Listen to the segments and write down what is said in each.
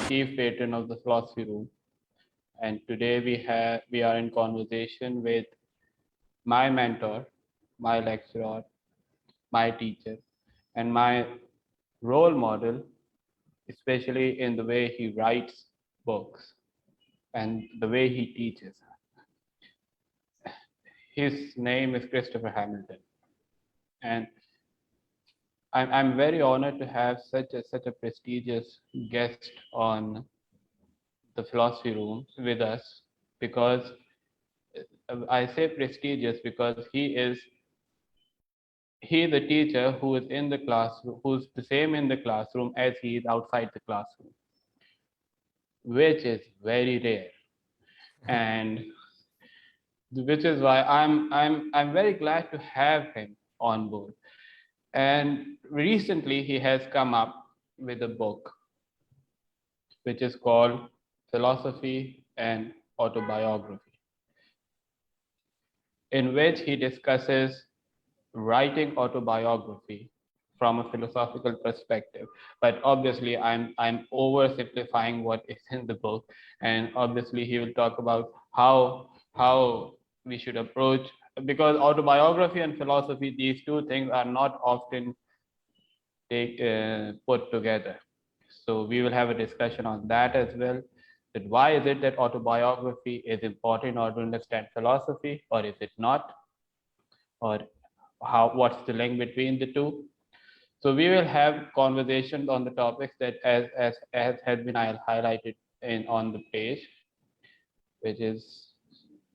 chief patron of the philosophy room. And today we are in conversation with my mentor, my lecturer, my teacher, and my role model, especially in the way he writes books and the way he teaches. His name is Christopher Hamilton, and I'm very honored to have such a prestigious guest on the philosophy room with us, because I say prestigious because he the teacher who is in the classroom, who's the same in the classroom as he is outside the classroom, which is very rare, and which is why I'm very glad to have him on board. And recently he has come up with a book which is called Philosophy and Autobiography, in which he discusses writing autobiography from a philosophical perspective. But obviously I'm oversimplifying what is in the book, and obviously he will talk about how we should approach, because autobiography and philosophy, these two things are not often put together. So we will have a discussion on that as well. That why is it that autobiography is important in order to understand philosophy, or is it not? Or what's the link between the two? So we will have conversations on the topics that as has been highlighted on the page, which is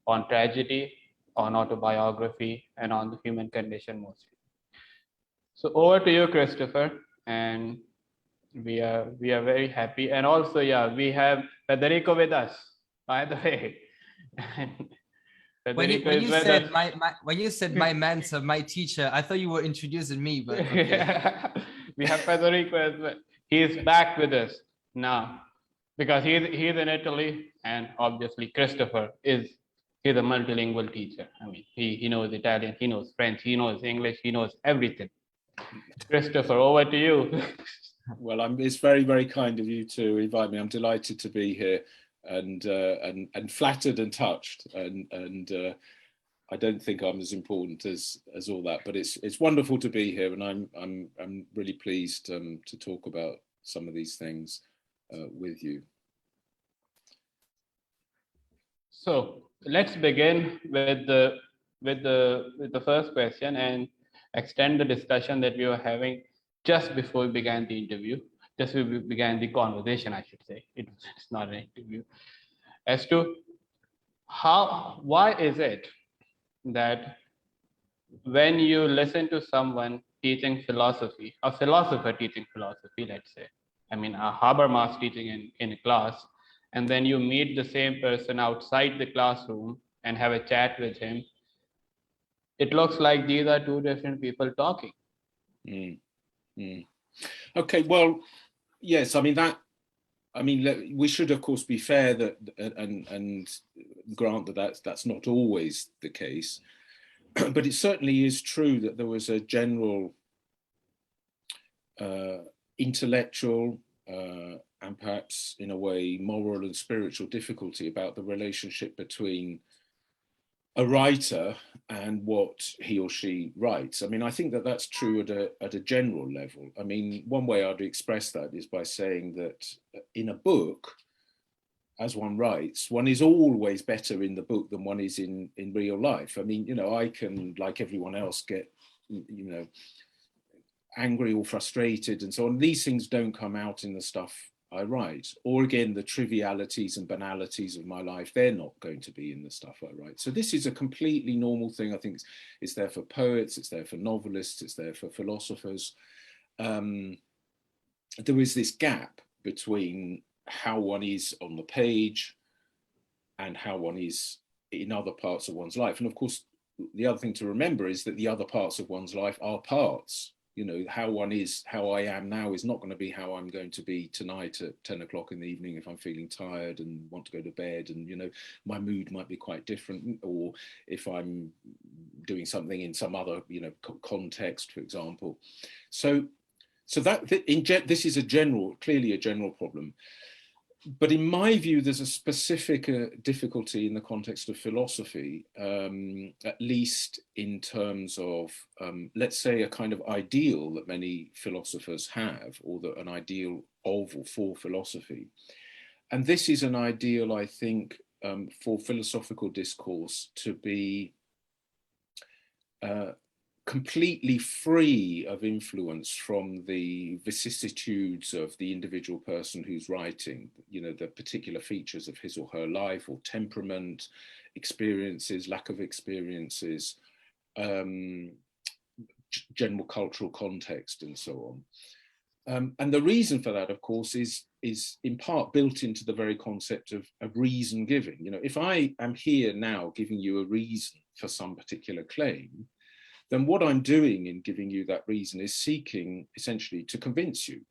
on tragedy, on autobiography, and on the human condition mostly. So over to you, Christopher, and we are very happy. And also, yeah, we have Federico with us, by the way. When you said my mentor, my teacher, I thought you were introducing me, but okay. We have Federico as well. He's back with us now because he's in Italy, and obviously Christopher he's a multilingual teacher. I mean, he knows Italian, he knows French, he knows English, he knows everything. Christopher, over to you. Well, it's very, very kind of you to invite me. I'm delighted to be here, and flattered and touched, and I don't think I'm as important as all that, but it's wonderful to be here, and I'm really pleased to talk about some of these things with you. So let's begin with the first question and extend the discussion that we were having just before we began the interview. Just we began the conversation, I should say. It's not an interview. As to why is it that when you listen to someone teaching philosophy, a philosopher teaching philosophy, let's say, I mean, a Habermas teaching in a class, and then you meet the same person outside the classroom and have a chat with him, it looks like these are two different people talking. Okay, well, yes, we should of course be fair that and grant that that's not always the case, but it certainly is true that there was a general intellectual and perhaps in a way moral and spiritual difficulty about the relationship between a writer and what he or she writes. I mean, I think that that's true at a general level. I mean, one way I'd express that is by saying that in a book, as one writes, one is always better in the book than one is in real life. I mean, I can, like everyone else, get, angry or frustrated and so on. These things don't come out in the stuff I write, or again, the trivialities and banalities of my life, they're not going to be in the stuff I write. So this is a completely normal thing. I think it's there for poets, it's there for novelists, it's there for philosophers. There is this gap between how one is on the page and how one is in other parts of one's life. And of course, the other thing to remember is that the other parts of one's life are parts. How I am now is not going to be how I'm going to be tonight at 10 o'clock in the evening if I'm feeling tired and want to go to bed, and my mood might be quite different, or if I'm doing something in some other context, for example. So that this is clearly a general problem. but in my view, there's a specific difficulty in the context of philosophy, at least in terms of, let's say, a kind of ideal that many philosophers have, or that an ideal of or for philosophy. And this is an ideal, I think, for philosophical discourse to be completely free of influence from the vicissitudes of the individual person who's writing, the particular features of his or her life or temperament, experiences, lack of experiences, general cultural context, and so on. And the reason for that, of course, is in part built into the very concept of reason giving. If I am here now giving you a reason for some particular claim, then what I'm doing in giving you that reason is seeking essentially to convince you.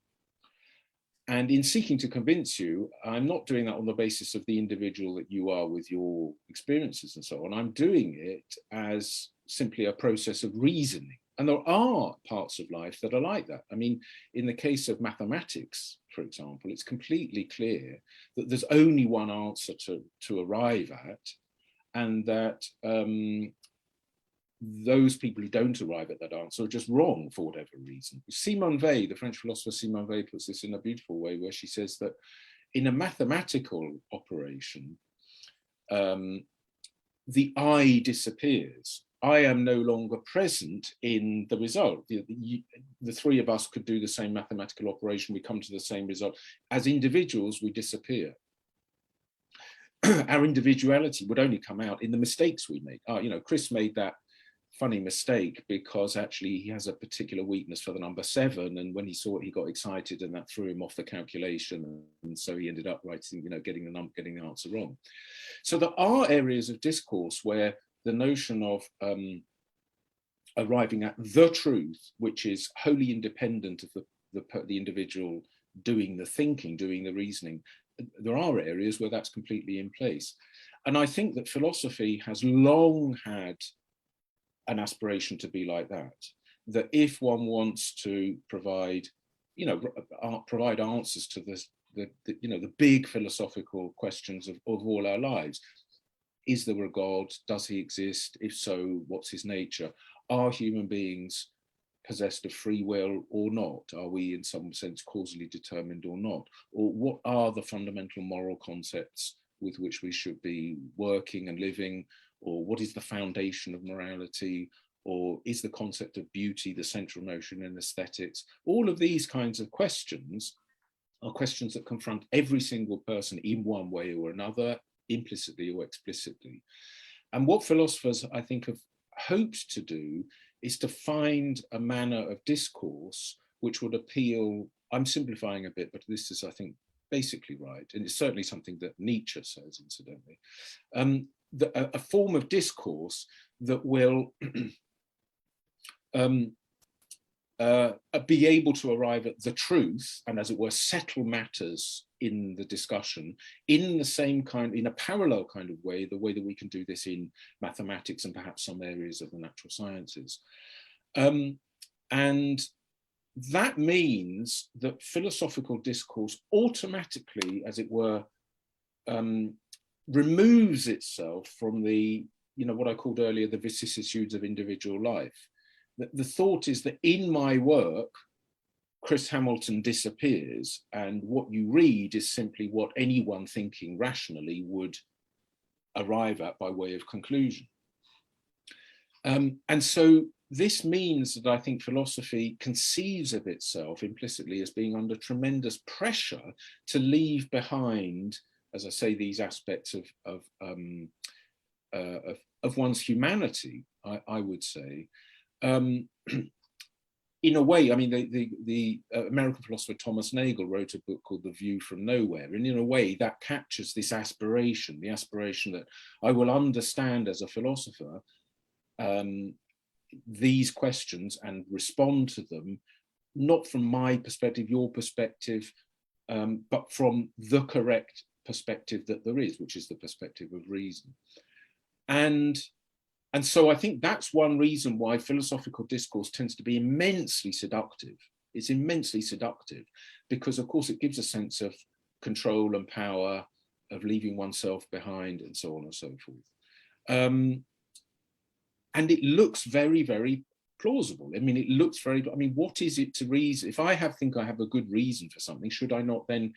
And in seeking to convince you, I'm not doing that on the basis of the individual that you are with your experiences and so on. I'm doing it as simply a process of reasoning. And there are parts of life that are like that. I mean, in the case of mathematics, for example, it's completely clear that there's only one answer to arrive at, and that those people who don't arrive at that answer are just wrong for whatever reason. Simone Weil, the French philosopher Simone Weil, puts this in a beautiful way, where she says that in a mathematical operation, the I disappears. I am no longer present in the result. The three of us could do the same mathematical operation, we come to the same result. As individuals, we disappear. Our individuality would only come out in the mistakes we make. Chris made that funny mistake because actually he has a particular weakness for the number 7, and when he saw it, he got excited, and that threw him off the calculation, and so he ended up writing, getting the answer wrong. So there are areas of discourse where the notion of arriving at the truth, which is wholly independent of the individual doing the thinking, doing the reasoning, there are areas where that's completely in place. And I think that philosophy has long had an aspiration to be like that, that if one wants to provide answers to the big philosophical questions of all our lives. Is there a God? Does he exist? If so, what's his nature? Are human beings possessed of free will or not? Are we in some sense causally determined or not? Or what are the fundamental moral concepts with which we should be working and living? Or what is the foundation of morality? Or is the concept of beauty the central notion in aesthetics? All of these kinds of questions are questions that confront every single person in one way or another, implicitly or explicitly. And what philosophers, I think, have hoped to do is to find a manner of discourse which would appeal, I'm simplifying a bit, but this is, I think, basically right. And it's certainly something that Nietzsche says, incidentally. A form of discourse that will be able to arrive at the truth and, as it were, settle matters in the discussion in the same kind, in a parallel kind of way, the way that we can do this in mathematics and perhaps some areas of the natural sciences. And that means that philosophical discourse automatically, as it were, removes itself from the, what I called earlier, the vicissitudes of individual life. The thought is that in my work, Chris Hamilton disappears, and what you read is simply what anyone thinking rationally would arrive at by way of conclusion. And so this means that I think philosophy conceives of itself implicitly as being under tremendous pressure to leave behind, as I say, these aspects of one's humanity, I would say. In a way, I mean, the American philosopher Thomas Nagel wrote a book called The View from Nowhere, and in a way that captures this aspiration, the aspiration that I will understand as a philosopher these questions and respond to them, not from my perspective, your perspective, but from the correct perspective that there is, which is the perspective of reason. And so I think that's one reason why philosophical discourse tends to be immensely seductive. It's immensely seductive because, of course, it gives a sense of control and power, of leaving oneself behind, and so on and so forth. And it looks very, very plausible. I mean, it looks very, I mean, what is it to reason? If I think I have a good reason for something, should I not then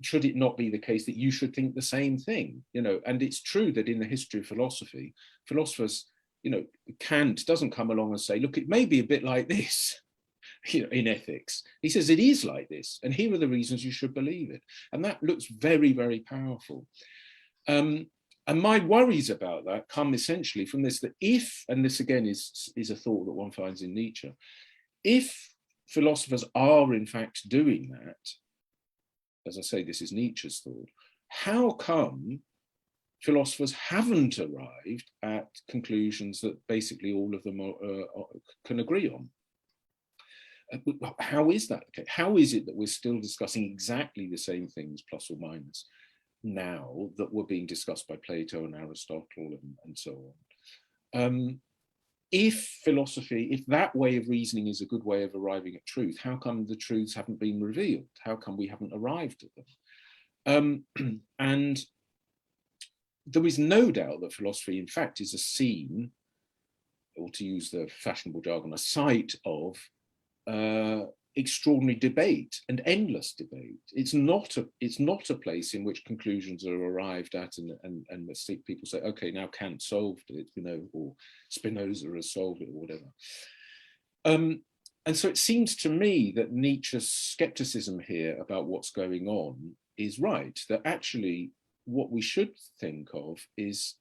should it not be the case that you should think the same thing? You know, and it's true that in the history of philosophy, philosophers, you know, Kant doesn't come along and say, look, it may be a bit like this, you know, in ethics. He says it is like this, and here are the reasons you should believe it. And that looks very, very powerful. And my worries about that come essentially from this, that if, and this again is a thought that one finds in Nietzsche, if philosophers are in fact doing that, as I say, this is Nietzsche's thought, how come philosophers haven't arrived at conclusions that basically all of them can agree on? How is that? Okay, how is it that we're still discussing exactly the same things, plus or minus, now that were being discussed by Plato and Aristotle and so on? If philosophy, if that way of reasoning is a good way of arriving at truth, how come the truths haven't been revealed? How come we haven't arrived at them? And there is no doubt that philosophy, in fact, is a scene, or to use the fashionable jargon, a site of extraordinary debate and endless debate. It's not a place in which conclusions are arrived at and people say, okay, now Kant solved it, you know, or Spinoza has solved it, or whatever. And so it seems to me that Nietzsche's skepticism here about what's going on is right, that actually what we should think of is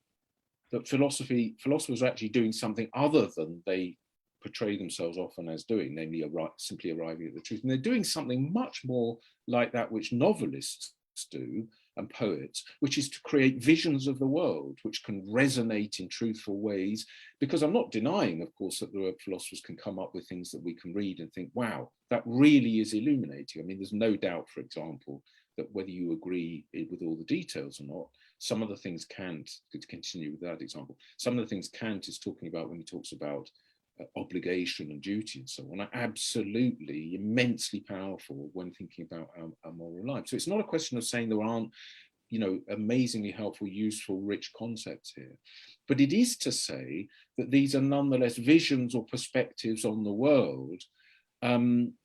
that philosophers are actually doing something other than they portray themselves often as doing, namely simply arriving at the truth. And they're doing something much more like that which novelists do and poets, which is to create visions of the world which can resonate in truthful ways. Because I'm not denying, of course, that the philosophers can come up with things that we can read and think, wow, that really is illuminating. I mean, there's no doubt, for example, that whether you agree with all the details or not, some of the things Kant, to continue with that example, some of the things Kant is talking about when he talks about obligation and duty and so on are absolutely immensely powerful when thinking about our moral life. So it's not a question of saying there aren't, you know, amazingly helpful, useful, rich concepts here, but it is to say that these are nonetheless visions or perspectives on the world,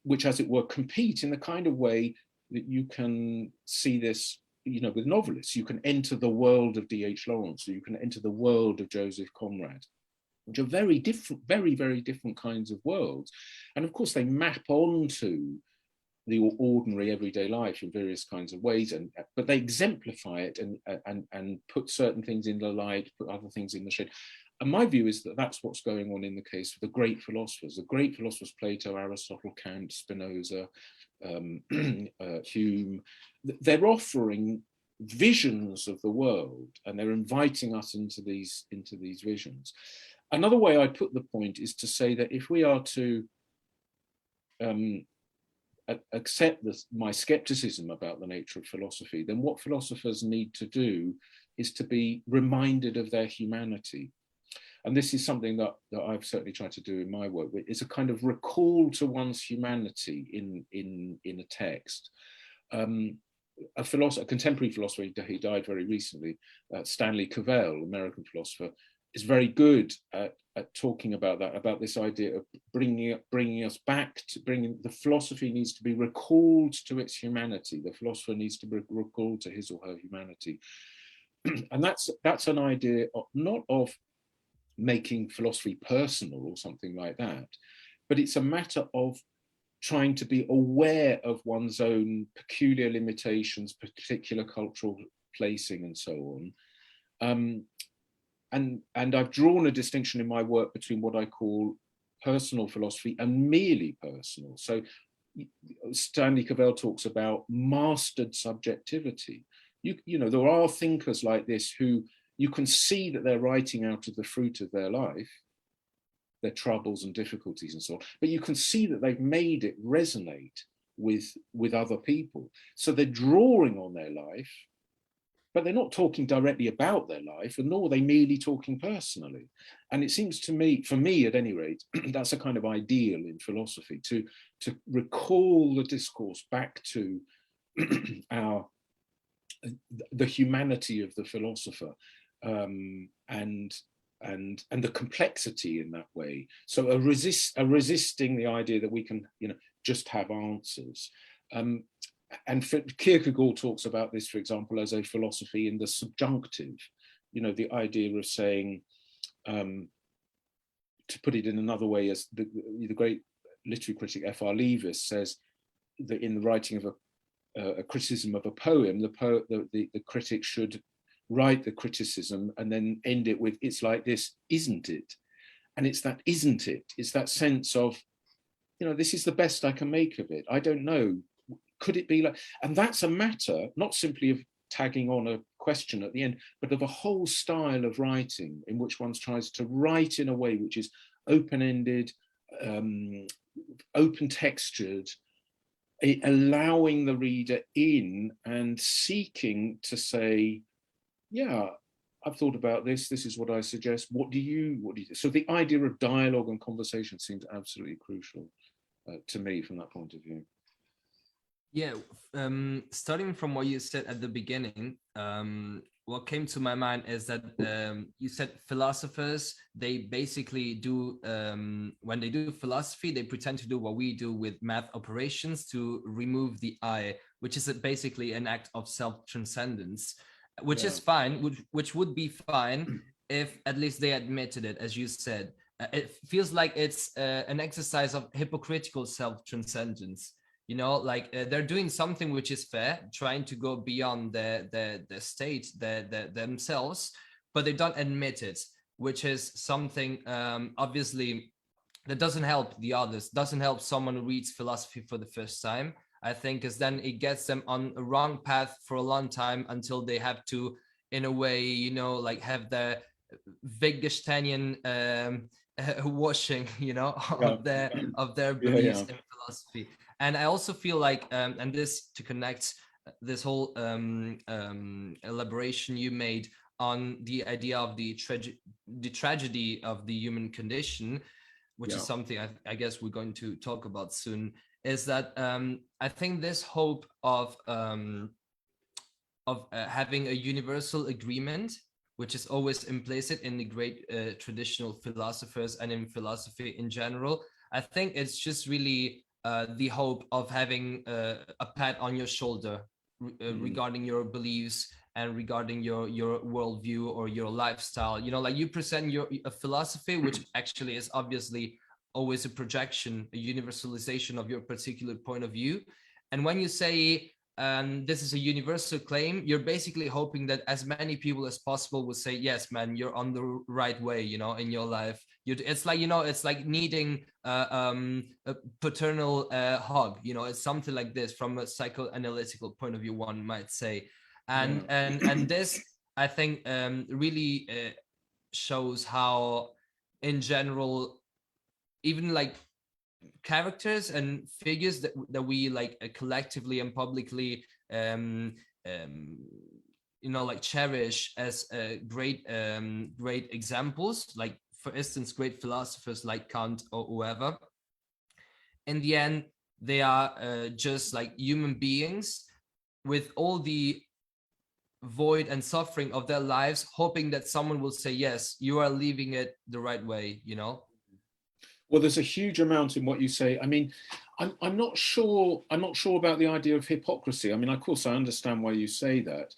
which, as it were, compete in the kind of way that you can see this, you know, with novelists. You can enter the world of D.H. Lawrence, or you can enter the world of Joseph Conrad, which are very different, very, very different kinds of worlds. And of course, they map onto the ordinary everyday life in various kinds of ways, but they exemplify it and put certain things in the light, put other things in the shade. And my view is that that's what's going on in the case of the great philosophers. The great philosophers, Plato, Aristotle, Kant, Spinoza, Hume, they're offering visions of the world, and they're inviting us into these visions. Another way I put the point is to say that if we are to accept my skepticism about the nature of philosophy, then what philosophers need to do is to be reminded of their humanity. And this is something that I've certainly tried to do in my work. It's a kind of recall to one's humanity in a text. A contemporary philosopher, he died very recently, Stanley Cavell, American philosopher, is very good at talking about that, about this idea of bringing us back to the philosophy needs to be recalled to its humanity. The philosopher needs to be recalled to his or her humanity. And that's an idea not of making philosophy personal or something like that, but it's a matter of trying to be aware of one's own peculiar limitations, particular cultural placing, and so on. And I've drawn a distinction in my work between what I call personal philosophy and merely personal. So Stanley Cavell talks about mastered subjectivity. You know, there are thinkers like this who you can see that they're writing out of the fruit of their life, their troubles and difficulties and so on, but you can see that they've made it resonate with other people. So they're drawing on their life, but they're not talking directly about their life, and nor are they merely talking personally. And it seems to me, for me at any rate, that's a kind of ideal in philosophy, to recall the discourse back to our the humanity of the philosopher, and the complexity in that way. So resisting the idea that we can, just have answers. And Kierkegaard talks about this, for example, as a philosophy in the subjunctive. The idea of saying, to put it in another way, as the great literary critic F.R. Leavis says, that in the writing of a criticism of a poem, the critic should write the criticism and then end it with, "It's like this, isn't it?" And it's that "isn't it?" It's that sense of, this is the best I can make of it. I don't know. Could it be like? And that's a matter not simply of tagging on a question at the end, but of a whole style of writing in which one tries to write in a way which is open-ended, open-textured, allowing the reader in and seeking to say, yeah, I've thought about this. This is what I suggest. What do you think? So the idea of dialogue and conversation seems absolutely crucial to me from that point of view. Yeah, starting from what you said at the beginning, what came to my mind is that you said philosophers, they basically do, when they do philosophy, they pretend to do what we do with math operations to remove the I, which is basically an act of self-transcendence, which is fine, which would be fine if at least they admitted it, as you said. It feels like it's an exercise of hypocritical self-transcendence. They're doing something which is fair, trying to go beyond the state, themselves, but they don't admit it, which is something obviously that doesn't help the others, doesn't help someone who reads philosophy for the first time, I think, because then it gets them on a wrong path for a long time until they have to, in a way, have the Wittgensteinian washing, of their beliefs in philosophy. And I also feel like, and this to connect this whole elaboration you made on the idea of the tragedy of the human condition, which is something I guess we're going to talk about soon, is that I think this hope of having a universal agreement, which is always implicit in the great traditional philosophers and in philosophy in general, I think it's just really the hope of having a pat on your shoulder regarding your beliefs and regarding your worldview or your lifestyle. Like you present a philosophy, which actually is obviously always a projection, a universalization of your particular point of view. And when you say this is a universal claim, you're basically hoping that as many people as possible will say, yes, man, you're on the right way, in your life. It's like, it's like needing a paternal hug, it's something like this from a psychoanalytical point of view, one might say. And this, I think, really shows how, in general, even like characters and figures that we like collectively and publicly cherish as great examples, like for instance great philosophers like Kant or whoever, in the end they are just like human beings with all the void and suffering of their lives, hoping that someone will say, yes, you are leaving it the right way. Well, there's a huge amount in what you say. I mean, I'm not sure about the idea of hypocrisy. I mean, of course, I understand why you say that.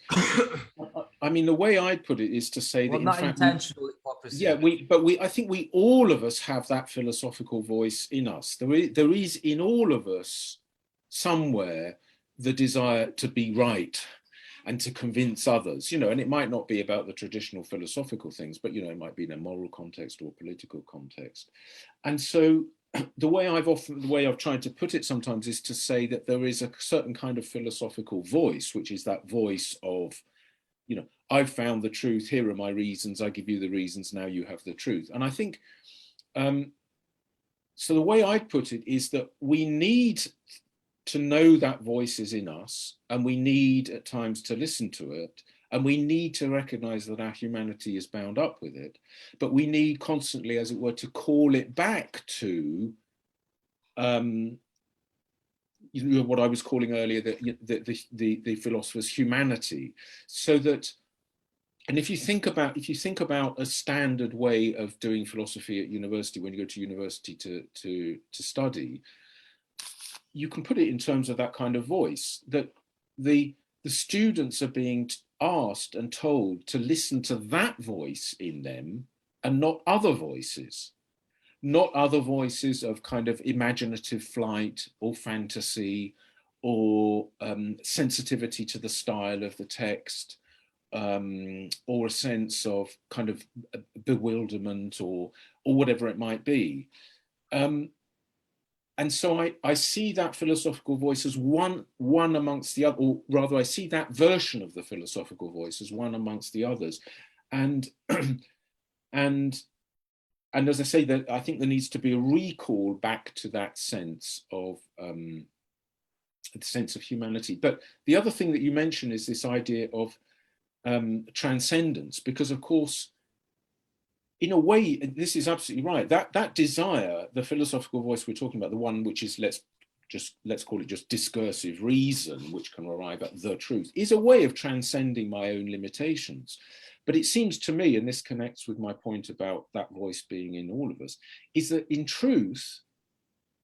I mean, the way I'd put it is to say that, not in fact, intentional hypocrisy. Yeah, I think all of us have that philosophical voice in us. There is in all of us somewhere the desire to be right and to convince others, and it might not be about the traditional philosophical things, but, it might be in a moral context or political context. And so the way I've tried to put it sometimes is to say that there is a certain kind of philosophical voice, which is that voice of, I've found the truth, here are my reasons, I give you the reasons, now you have the truth. And I think, so the way I put it is that we need to know that voice is in us, and we need at times to listen to it, and we need to recognize that our humanity is bound up with it, but we need constantly, as it were, to call it back to what I was calling earlier the philosopher's humanity, so that. And if you think about a standard way of doing philosophy at university, when you go to university to study, you can put it in terms of that kind of voice, that the students are being asked and told to listen to that voice in them and not other voices. Not other voices of kind of imaginative flight or fantasy or sensitivity to the style of the text, or a sense of kind of bewilderment or whatever it might be. And so I see that philosophical voice as one amongst the other, or rather I see that version of the philosophical voice as one amongst the others. And and as I say, that I think there needs to be a recall back to that sense of humanity. But the other thing that you mentioned is this idea of transcendence, because of course, in a way, this is absolutely right. That desire, the philosophical voice we're talking about, the one which is let's call it just discursive reason, which can arrive at the truth, is a way of transcending my own limitations. But it seems to me, and this connects with my point about that voice being in all of us, is that in truth,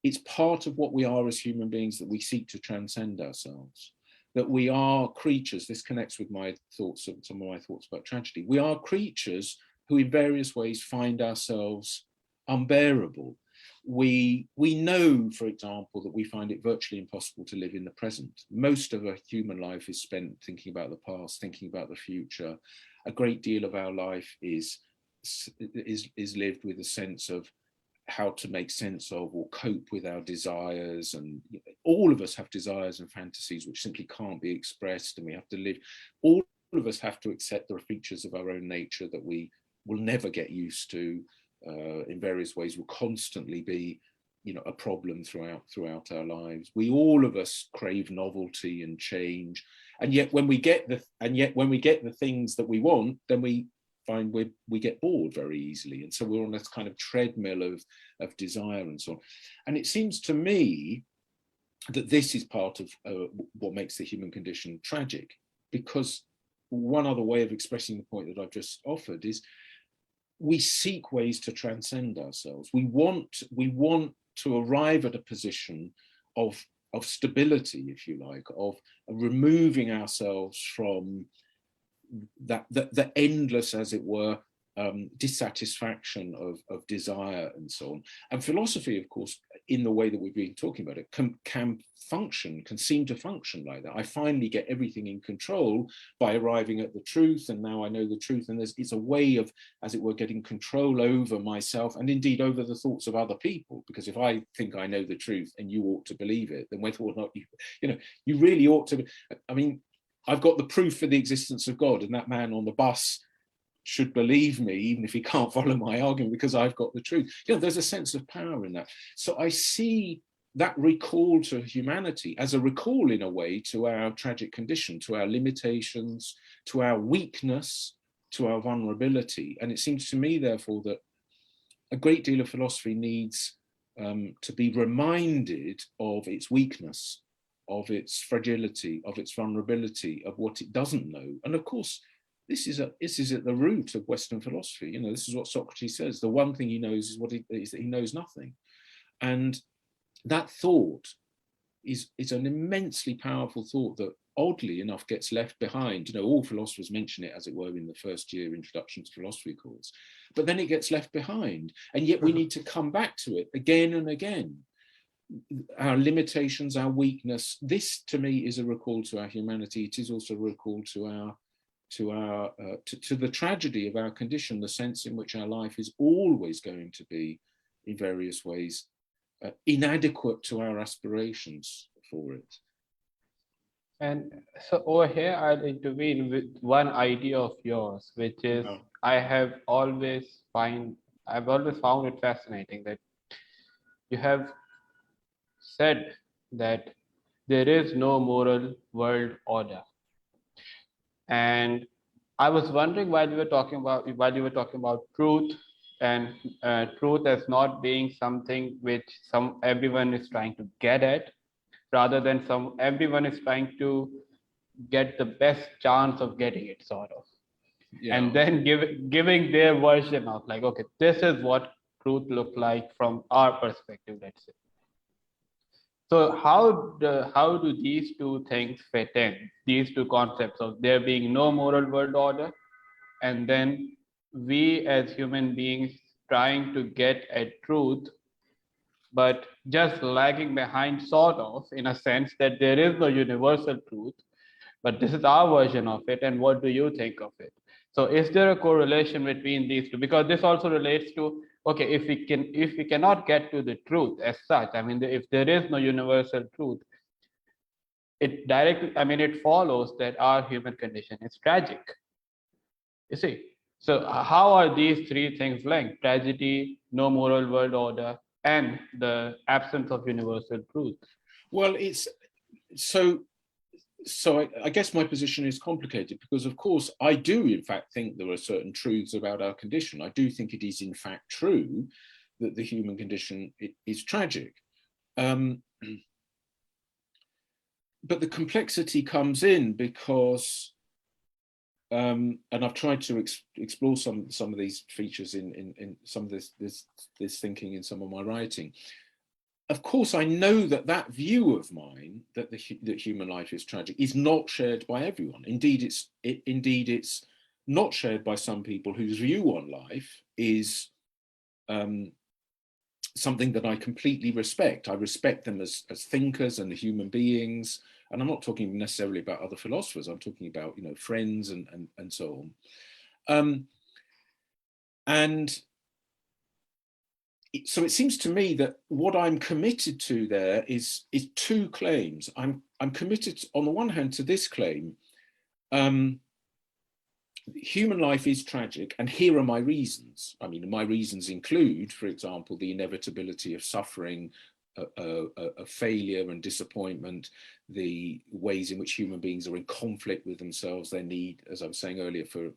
it's part of what we are as human beings that we seek to transcend ourselves. That we are creatures. This connects with my thoughts, some of my thoughts about tragedy. We are creatures who in various ways find ourselves unbearable. We know, for example, that we find it virtually impossible to live in the present. Most of a human life is spent thinking about the past, thinking about the future. A great deal of our life is lived with a sense of how to make sense of or cope with our desires. And all of us have desires and fantasies which simply can't be expressed, and we have to live. All of us have to accept there are features of our own nature that we will never get used to. In various ways will constantly be, a problem throughout our lives. All of us crave novelty and change, and yet when we get the things that we want, then we find we get bored very easily, and so we're on this kind of treadmill of desire and so on. And it seems to me that this is part of what makes the human condition tragic, because one other way of expressing the point that I've just offered is we seek ways to transcend ourselves. We want to arrive at a position of stability, if you like, of removing ourselves from the endless, as it were, dissatisfaction of desire and so on. And philosophy, of course, in the way that we've been talking about it, can seem to function like that. I finally get everything in control by arriving at the truth, and now I know the truth, and it's a way of, as it were, getting control over myself and indeed over the thoughts of other people. Because if I think I know the truth and you ought to believe it, then whether or not you really ought to. I mean, I've got the proof for the existence of God, and that man on the bus should believe me, even if he can't follow my argument, because I've got the truth. There's a sense of power in that. So I see that recall to humanity as a recall, in a way, to our tragic condition, to our limitations, to our weakness, to our vulnerability. And it seems to me, therefore, that a great deal of philosophy needs to be reminded of its weakness, of its fragility, of its vulnerability, of what it doesn't know. And of course, this is at the root of Western philosophy. This is what Socrates says. The one thing he knows is that he knows nothing. And that thought is an immensely powerful thought that, oddly enough, gets left behind. All philosophers mention it, as it were, in the first year introduction to philosophy course. But then it gets left behind. And yet we need to come back to it again and again. Our limitations, our weakness. This, to me, is a recall to our humanity. It is also a recall to the tragedy of our condition, the sense in which our life is always going to be, in various ways, inadequate to our aspirations for it. And so over here, I'll intervene with one idea of yours, which is I've always found it fascinating that you have said that there is no moral world order. And I was wondering, while you were talking about truth, and truth as not being something which everyone is trying to get at, rather than everyone is trying to get the best chance of getting it, sort of. Yeah. And then giving their version of like, okay, this is what truth look like from our perspective, let's say. So how do these two things fit in, these two concepts of there being no moral world order, and then we as human beings trying to get at truth, but just lagging behind, sort of, in a sense that there is no universal truth, but this is our version of it, and what do you think of it? So is there a correlation between these two? Because this also relates to, okay, if we cannot get to the truth as such, I mean, if there is no universal truth, it directly, I mean, it follows that our human condition is tragic, you see. So how are these three things linked? Tragedy, no moral world order, and the absence of universal truth? Well, it's so I guess my position is complicated because, of course, I do in fact think there are certain truths about our condition. I do think it is in fact true that the human condition is tragic. But the complexity comes in because, and I've tried to explore some of these features in some of this thinking in some of my writing. Of course, I know that view of mine that that human life is tragic is not shared by everyone. Indeed, it's not shared by some people whose view on life is something that I completely respect. I respect them as thinkers and human beings, and I'm not talking necessarily about other philosophers. I'm talking about friends and so on. And so it seems to me that what I'm committed to there is two claims. I'm committed on the one hand to this claim: human life is tragic, and here are my reasons. I mean, my reasons include, for example, the inevitability of suffering, a failure and disappointment, the ways in which human beings are in conflict with themselves, their need, as I was saying earlier, for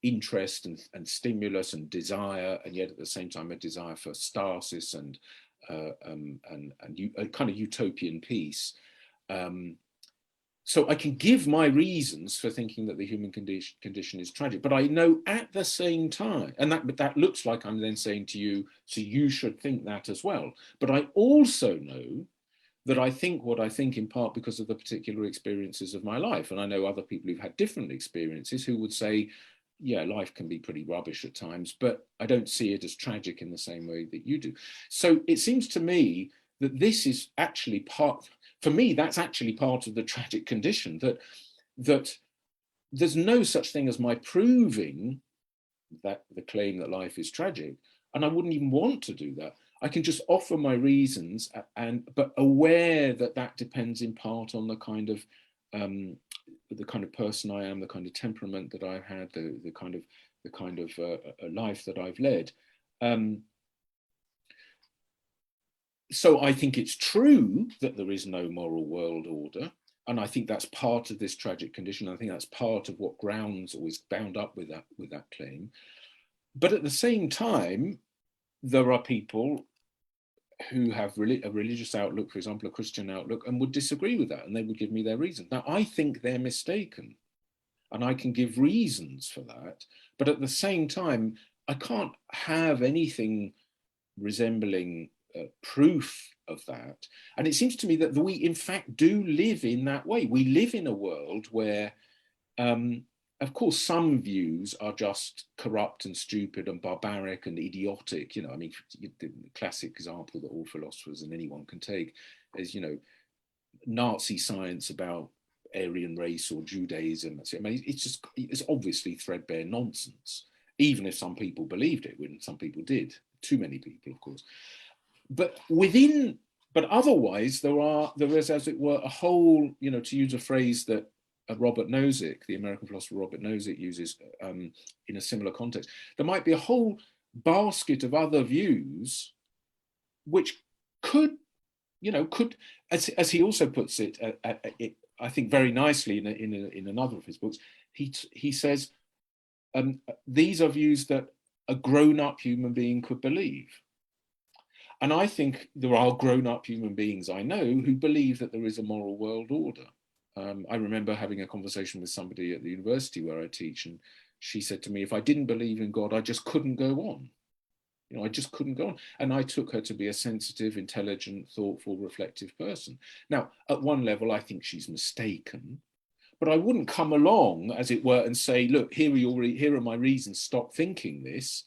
interest and stimulus and desire, and yet at the same time a desire for stasis and a kind of utopian peace. So I can give my reasons for thinking that the human condition is tragic, but I know at the same time, and that looks like I'm then saying to you, so you should think that as well. But I also know that I think what I think in part because of the particular experiences of my life. And I know other people who've had different experiences who would say, yeah, life can be pretty rubbish at times, but I don't see it as tragic in the same way that you do. So it seems to me that this is actually part, for me, that's actually part of the tragic condition, that there's no such thing as my proving that the claim that life is tragic, and I wouldn't even want to do that. I can just offer my reasons, but aware that depends in part on the kind of person I am, the kind of temperament that I've had, the kind of life that I've led. So I think it's true that there is no moral world order, and I think that's part of this tragic condition. I think that's part of what grounds or is bound up with that claim. But at the same time, there are people who have a religious outlook, for example, a Christian outlook, and would disagree with that, and they would give me their reasons. Now, I think they're mistaken, and I can give reasons for that. But at the same time, I can't have anything resembling proof of that. And it seems to me that we in fact do live in that way. We live in a world where of course some views are just corrupt and stupid and barbaric and idiotic. I mean, the classic example that all philosophers and anyone can take is Nazi science about Aryan race or Judaism. I mean, it's obviously threadbare nonsense, even if some people believed it, when some people did. Too many people, of course. But otherwise, there is, as it were, a whole, to use a phrase that Robert Nozick, the American philosopher Robert Nozick, uses in a similar context, there might be a whole basket of other views which could, as he also puts it, I think very nicely in another of his books, he says, these are views that a grown-up human being could believe. And I think there are grown-up human beings I know who believe that there is a moral world order. I remember having a conversation with somebody at the university where I teach, and she said to me, if I didn't believe in God, I just couldn't go on. You know, I just couldn't go on. And I took her to be a sensitive, intelligent, thoughtful, reflective person. Now, at one level, I think she's mistaken, but I wouldn't come along, as it were, and say, look, here are my reasons, stop thinking this.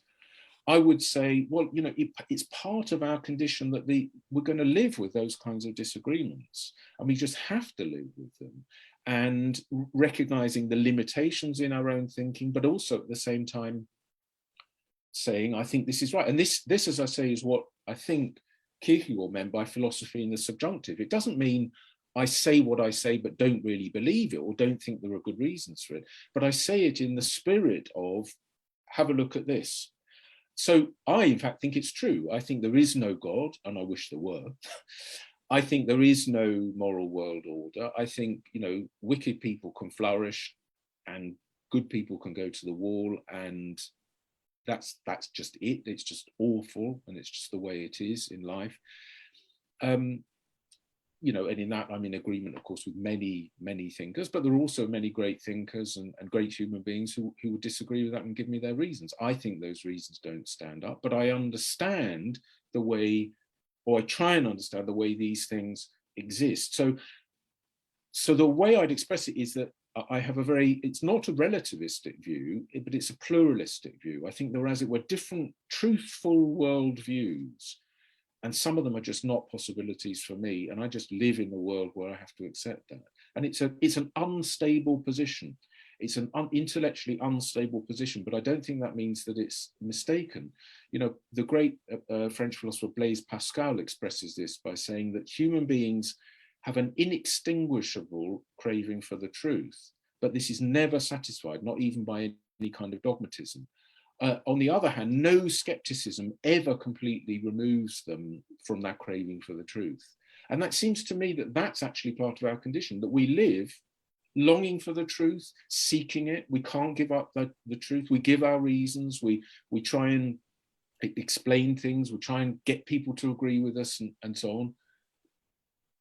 I would say, well, you know, it's part of our condition that we're going to live with those kinds of disagreements, and we just have to live with them, and recognizing the limitations in our own thinking, but also at the same time saying, I think this is right. And this, as I say, is what I think Kierkegaard meant by philosophy in the subjunctive. It doesn't mean I say what I say, but don't really believe it or don't think there are good reasons for it. But I say it in the spirit of, have a look at this. So I, in fact, think it's true. I think there is no God, and I wish there were. I think there is no moral world order. I think, you know, wicked people can flourish and good people can go to the wall, and that's just it. It's just awful, and it's just the way it is in life. You know, and in that I'm in agreement, of course, with many thinkers, but there are also many great thinkers and great human beings who would disagree with that and give me their reasons. I think those reasons don't stand up, but I understand the way, or I try and understand the way these things exist. So the way I'd express it is that I have it's not a relativistic view, but it's a pluralistic view. I think there are, as it were, different truthful worldviews, and some of them are just not possibilities for me, and I just live in a world where I have to accept that. And it's an unstable position. It's an intellectually unstable position, but I don't think that means that it's mistaken. You know, the great French philosopher Blaise Pascal expresses this by saying that human beings have an inextinguishable craving for the truth, but this is never satisfied, not even by any kind of dogmatism. On the other hand, no skepticism ever completely removes them from that craving for the truth. And that seems to me that that's actually part of our condition, that we live longing for the truth, seeking it. We can't give up the truth. We give our reasons. We try and explain things. We try and get people to agree with us and so on.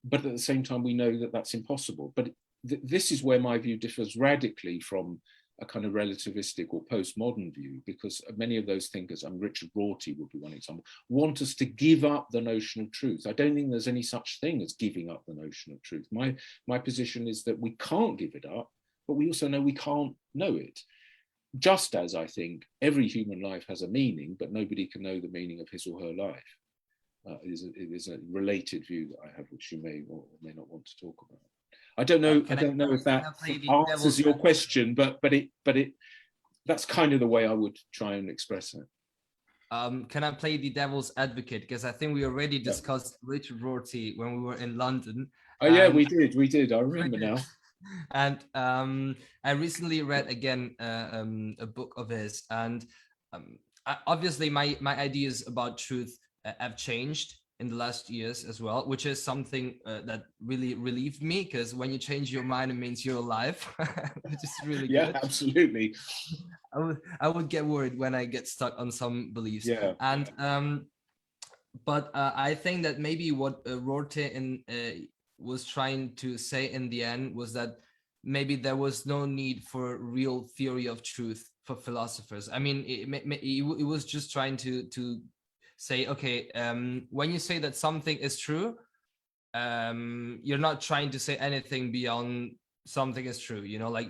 But at the same time, we know that that's impossible. But this is where my view differs radically from a kind of relativistic or postmodern view, because many of those thinkers, and Richard Rorty would be one example, want us to give up the notion of truth. I don't think there's any such thing as giving up the notion of truth. My position is that we can't give it up, but we also know we can't know it. Just as I think every human life has a meaning, but nobody can know the meaning of his or her life. It is a related view that I have, which you may or may not want to talk about. I don't know. I don't know if that answers your question, but that's kind of the way I would try and express it. Can I play the devil's advocate? Because I think we already discussed Richard Rorty when we were in London. Oh yeah, we did. I remember now. And I recently read again a book of his, and obviously my ideas about truth have changed in the last years as well, which is something that really relieved me, because when you change your mind, it means you're alive, which is really good. Yeah, absolutely. I would get worried when I get stuck on some beliefs. Yeah. And but I think that maybe what Rorty was trying to say in the end was that maybe there was no need for real theory of truth for philosophers. I mean, it was just trying to say, okay, when you say that something is true, you're not trying to say anything beyond something is true, you know, like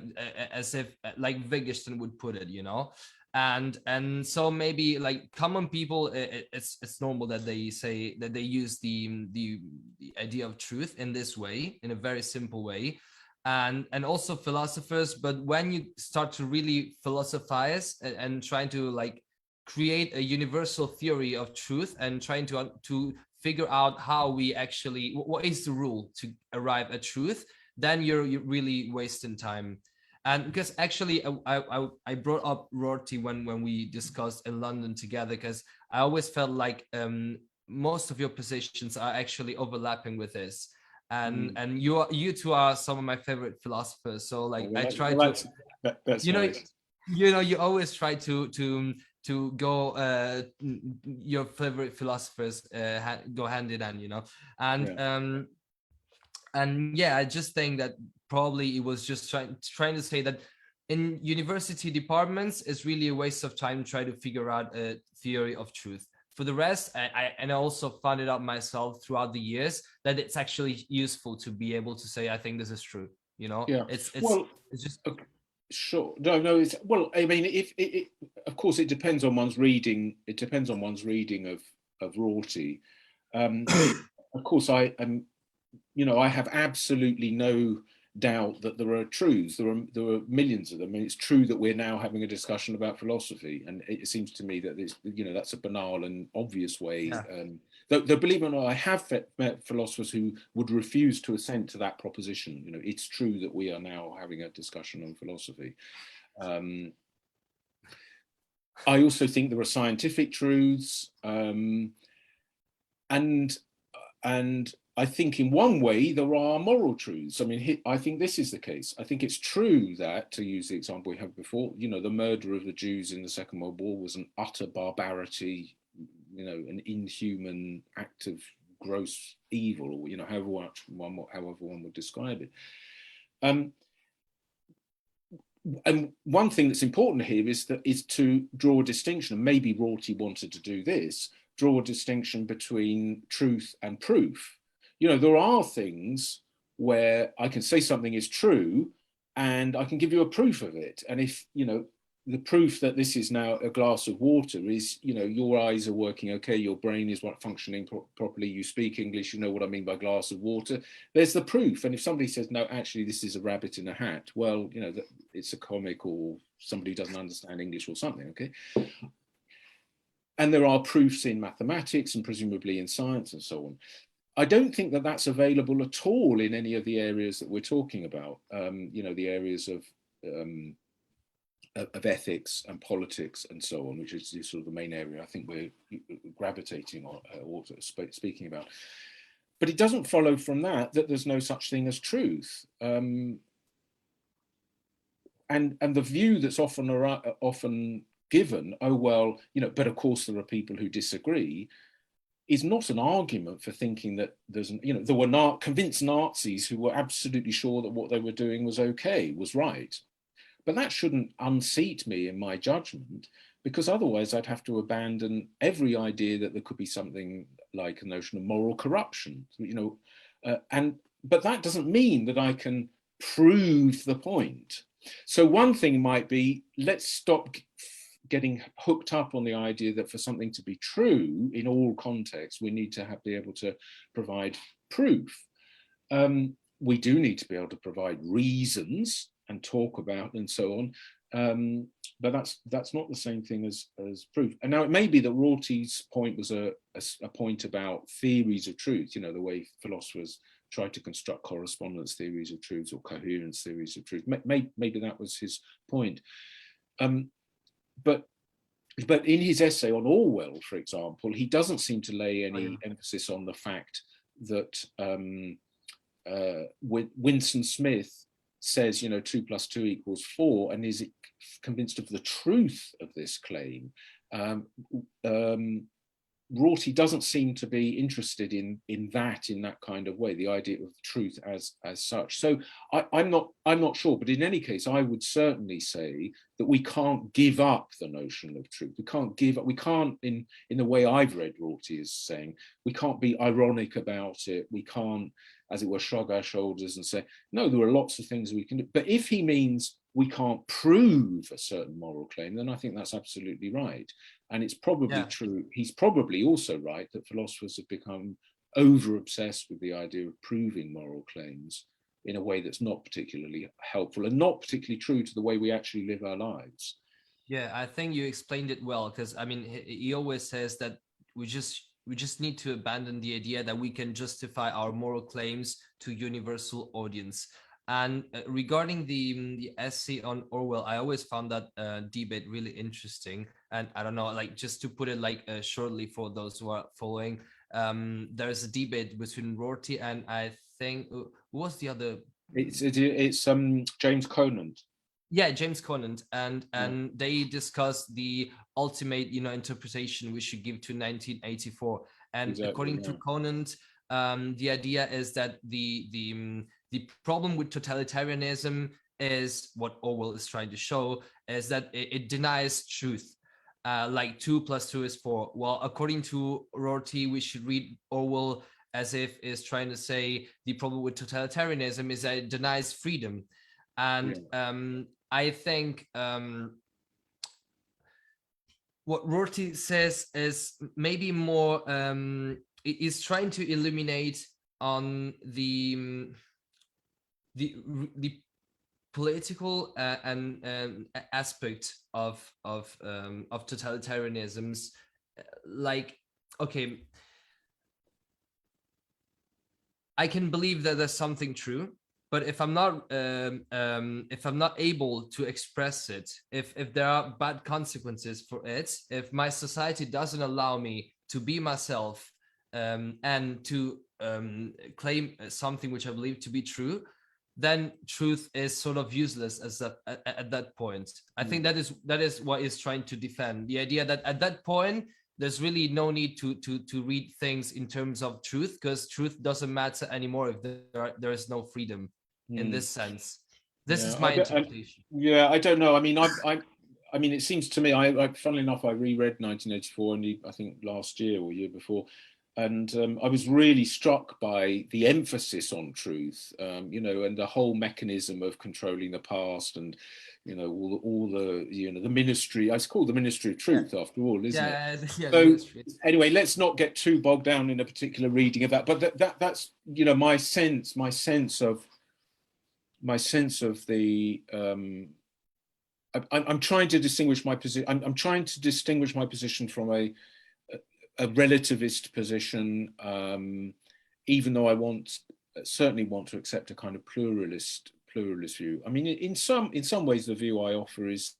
as if like Wittgenstein would put it, you know. And so maybe like common people, it's normal that they say that they use the idea of truth in this way, in a very simple way, and also philosophers. But when you start to really philosophize and trying to like create a universal theory of truth and trying to figure out how we actually, what is the rule to arrive at truth, then you're really wasting time. And because actually I brought up Rorty when we discussed in London together, because I always felt like most of your positions are actually overlapping with this. And you two are some of my favorite philosophers. So like I try to, that's you know, nice. you know, you always try to to go your favorite philosophers go hand in hand, you know. And and yeah, I just think that probably it was just trying to say that in university departments it's really a waste of time to try to figure out a theory of truth. For the rest, I also found it out myself throughout the years that it's actually useful to be able to say, I think this is true, you know. Yeah. It's just Sure. No. It's, well, I mean, if of course, it depends on one's reading. It depends on one's reading of Rorty. Of course, I am. I have absolutely no doubt that there are truths. There are millions of them. I mean, it's true that we're now having a discussion about philosophy, and it seems to me that it's, that's a banal and obvious way. Yeah. Though believe it or not, I have met philosophers who would refuse to assent to that proposition. It's true that we are now having a discussion on philosophy. I also think there are scientific truths, and I think in one way there are moral truths. I mean, I think this is the case. I think it's true that, to use the example we had before, the murder of the Jews in the Second World War was an utter barbarity, an inhuman act of gross evil, or however one would describe it. And one thing that's important here is to draw a distinction, and maybe Rorty wanted to do this, draw a distinction between truth and proof. There are things where I can say something is true and I can give you a proof of it. And if, the proof that this is now a glass of water is, your eyes are working okay, your brain is functioning properly, you speak English, you know what I mean by glass of water, there's the proof. And if somebody says, no, actually, this is a rabbit in a hat, well, it's a comic, or somebody doesn't understand English or something, okay? And there are proofs in mathematics and presumably in science and so on. I don't think that that's available at all in any of the areas that we're talking about, the areas of ethics and politics and so on, which is sort of the main area I think we're gravitating on or speaking about. But it doesn't follow from that there's no such thing as truth. And the view that's often given, oh, well, but of course there are people who disagree, is not an argument for thinking that there were convinced Nazis who were absolutely sure that what they were doing was okay, was right. But that shouldn't unseat me in my judgment, because otherwise I'd have to abandon every idea that there could be something like a notion of moral corruption, but that doesn't mean that I can prove the point. So one thing might be, let's stop getting hooked up on the idea that for something to be true in all contexts, we need to be able to provide proof. We do need to be able to provide reasons and talk about and so on, but that's not the same thing as proof. And now it may be that Rorty's point was a point about theories of truth, the way philosophers try to construct correspondence theories of truth or coherence theories of truth. Maybe that was his point. But in his essay on Orwell, for example, he doesn't seem to lay any emphasis on the fact that Winston Smith says, 2 + 2 = 4, and is convinced of the truth of this claim. Rorty doesn't seem to be interested in that kind of way, the idea of truth as such. So I'm not sure, but in any case, I would certainly say that we can't give up the notion of truth. We can't in the way I've read Rorty is saying, we can't be ironic about it. We can't, as it were, shrug our shoulders and say, no, there are lots of things we can do. But if he means we can't prove a certain moral claim, then I think that's absolutely right. And it's probably true. He's probably also right that philosophers have become over-obsessed with the idea of proving moral claims in a way that's not particularly helpful and not particularly true to the way we actually live our lives. Yeah, I think you explained it well, because I mean, he always says that we just need to abandon the idea that we can justify our moral claims to universal audience. And regarding the essay on Orwell, I always found that debate really interesting. And I don't know, like, just to put it like shortly for those who are following, there's a debate between Rorty and I think who was the other? It's James Conant. Yeah, James Conant, and they discuss the ultimate, interpretation we should give to 1984. And Exactly, according to Conant, the idea is that the problem with totalitarianism is what Orwell is trying to show, is that it denies truth. Like 2 + 2 is 4. Well, according to Rorty, we should read Orwell as if is trying to say the problem with totalitarianism is that it denies freedom. And I think what Rorty says is maybe more is trying to illuminate on the political and aspect of totalitarianisms. Like, okay, I can believe that there's something true, but if I'm not able to express it, if there are bad consequences for it, if my society doesn't allow me to be myself and to claim something which I believe to be true, then truth is sort of useless at that point. I think that is what he's trying to defend. The idea that at that point, there's really no need to read things in terms of truth, because truth doesn't matter anymore if there is no freedom in this sense. This is my interpretation. I don't know. I mean, I mean, it seems to me, funnily enough, I reread 1984 only, I think last year or year before, and I was really struck by the emphasis on truth, and the whole mechanism of controlling the past, and all the the ministry. It's called the Ministry of Truth after all, isn't it? So anyway, let's not get too bogged down in a particular reading of that. But that's my sense of the. I'm trying to distinguish my position. I'm trying to distinguish my position from a relativist position, even though I certainly want to accept a kind of pluralist view. I mean, in some ways, the view I offer is,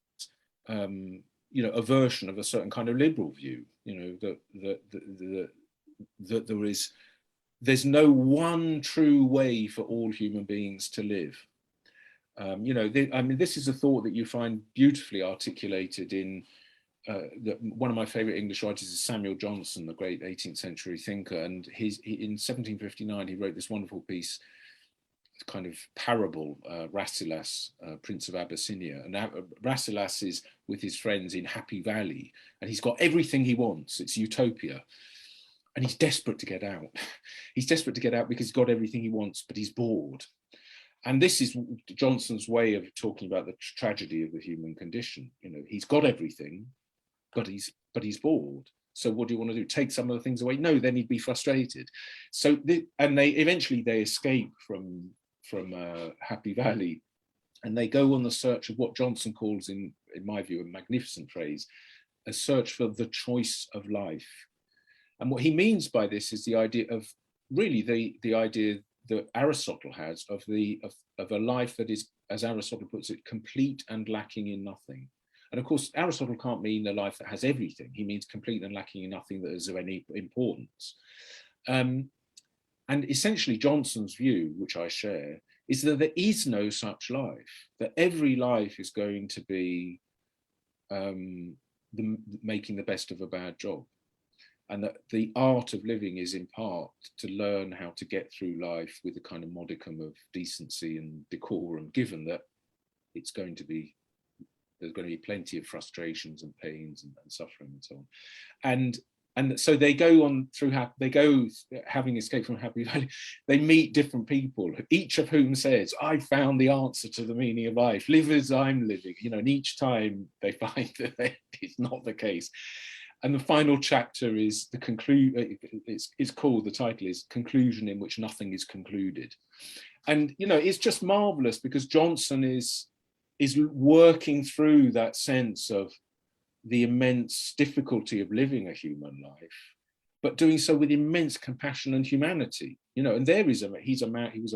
a version of a certain kind of liberal view. That there's no one true way for all human beings to live. I mean, this is a thought that you find beautifully articulated in one of my favorite English writers is Samuel Johnson, the great 18th century thinker. And in 1759, he wrote this wonderful piece, kind of parable, Rasselas, Prince of Abyssinia. And Rasselas is with his friends in Happy Valley, and he's got everything he wants. It's utopia. And he's desperate to get out. He's desperate to get out because he's got everything he wants, but he's bored. And this is Johnson's way of talking about the tragedy of the human condition. He's got everything, but he's bored. So what do you want to do? Take some of the things away? No, then he'd be frustrated. So they eventually escape from Happy Valley, and they go on the search of what Johnson calls, in my view, a magnificent phrase, a search for the choice of life. And what he means by this is the idea of really the idea that Aristotle has of a life that is, as Aristotle puts it, complete and lacking in nothing. And of course, Aristotle can't mean a life that has everything. He means complete and lacking in nothing that is of any importance. And essentially, Johnson's view, which I share, is that there is no such life, that every life is going to be making the best of a bad job. And that the art of living is in part to learn how to get through life with a kind of modicum of decency and decorum, given that there's going to be plenty of frustrations and pains and suffering and so on. And so they go on through, having escaped from Happy Valley, they meet different people, each of whom says, I found the answer to the meaning of life, live as I'm living, and each time they find that it's not the case. And the final chapter is the the title is Conclusion in Which Nothing is Concluded. And, it's just marvelous because Johnson is working through that sense of the immense difficulty of living a human life, but doing so with immense compassion and humanity. And he was a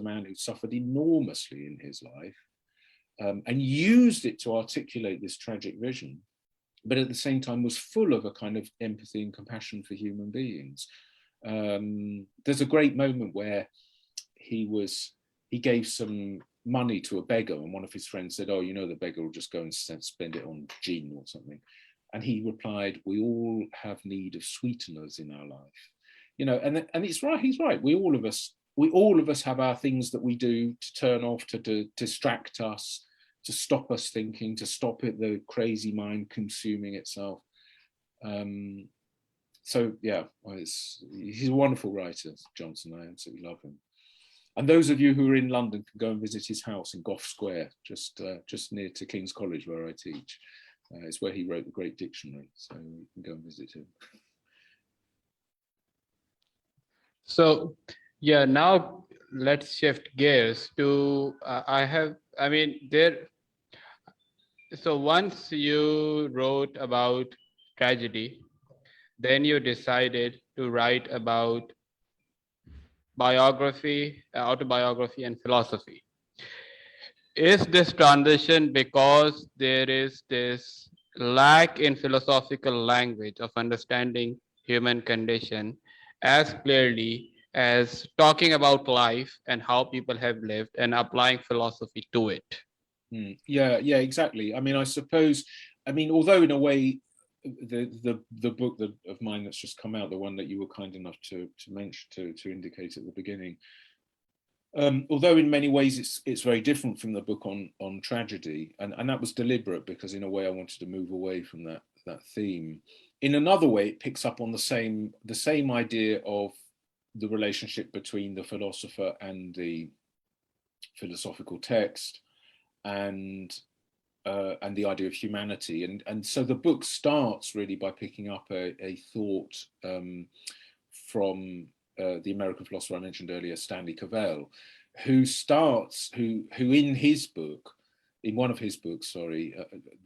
man who suffered enormously in his life, and used it to articulate this tragic vision, but at the same time was full of a kind of empathy and compassion for human beings. There's a great moment where he gave some money to a beggar, and one of his friends said, "Oh, you know, the beggar will just go and spend it on gin or something," and he replied, "We all have need of sweeteners in our life," you know, and it's right. He's right. We all of us have our things that we do to turn off, to distract us, to stop us thinking, to stop it, the crazy mind consuming itself. So yeah, he's a wonderful writer, Johnson. I absolutely love him. And those of you who are in London can go and visit his house in Gough Square, just near to King's College where I teach. It's where he wrote the Great Dictionary, so you can go and visit him. So yeah, now let's shift gears to so once you wrote about tragedy, then you decided to write about biography, autobiography, and philosophy. Is this transition because there is this lack in philosophical language of understanding human condition as clearly as talking about life and how people have lived and applying philosophy to it? Yeah, exactly. I mean, I suppose, although in a way, the book of mine that's just come out, the one that you were kind enough to mention, to indicate at the beginning, although in many ways it's very different from the book on tragedy, and that was deliberate, because in a way I wanted to move away from that theme. In another way, it picks up on the same idea of the relationship between the philosopher and the philosophical text, and the idea of humanity, and so the book starts really by picking up a thought from the American philosopher I mentioned earlier, Stanley Cavell, who in his book, in one of his books, the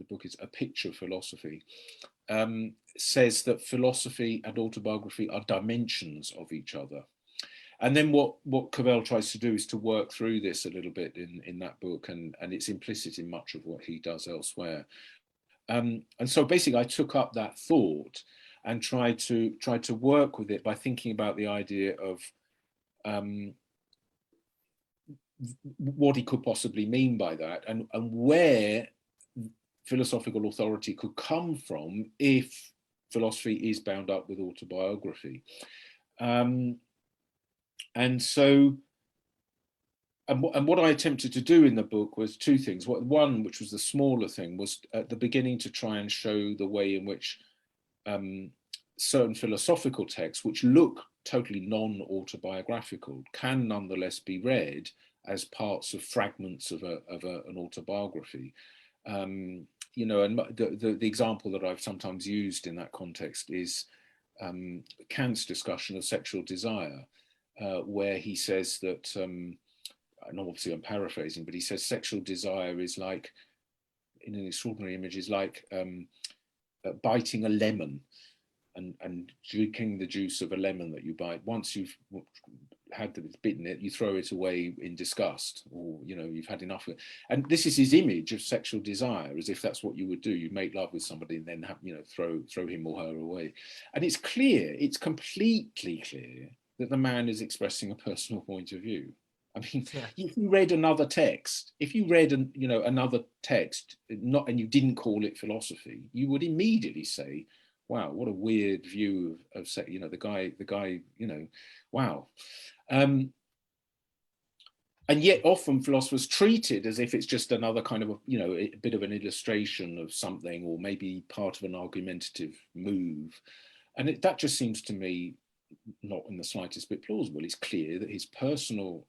book is A Picture of Philosophy, says that philosophy and autobiography are dimensions of each other. And then what Cavell tries to do is to work through this a little bit in that book, and it's implicit in much of what he does elsewhere. And so basically I took up that thought and tried to work with it by thinking about the idea of what he could possibly mean by that, and where philosophical authority could come from if philosophy is bound up with autobiography. And so, and what I attempted to do in the book was two things. One, which was the smaller thing, was at the beginning to try and show the way in which certain philosophical texts, which look totally non-autobiographical, can nonetheless be read as parts of fragments of an autobiography. You know, and the example that I've sometimes used in that context is Kant's discussion of sexual desire, where he says that, and obviously I'm paraphrasing, but he says sexual desire is like, in an extraordinary image, is like biting a lemon and drinking the juice of a lemon that you bite. Once you've bitten it, you throw it away in disgust, or you've had enough of it. And this is his image of sexual desire, as if that's what you would do. You make love with somebody and then throw him or her away. And it's clear, it's completely clear, that the man is expressing a personal point of view. I mean, yeah. If you read another text, another text, and you didn't call it philosophy, you would immediately say, wow, what a weird view of the guy, wow. And yet often philosophers treat it as if it's just another kind of, a bit of an illustration of something, or maybe part of an argumentative move. And that just seems to me not in the slightest bit plausible. It's clear that his personal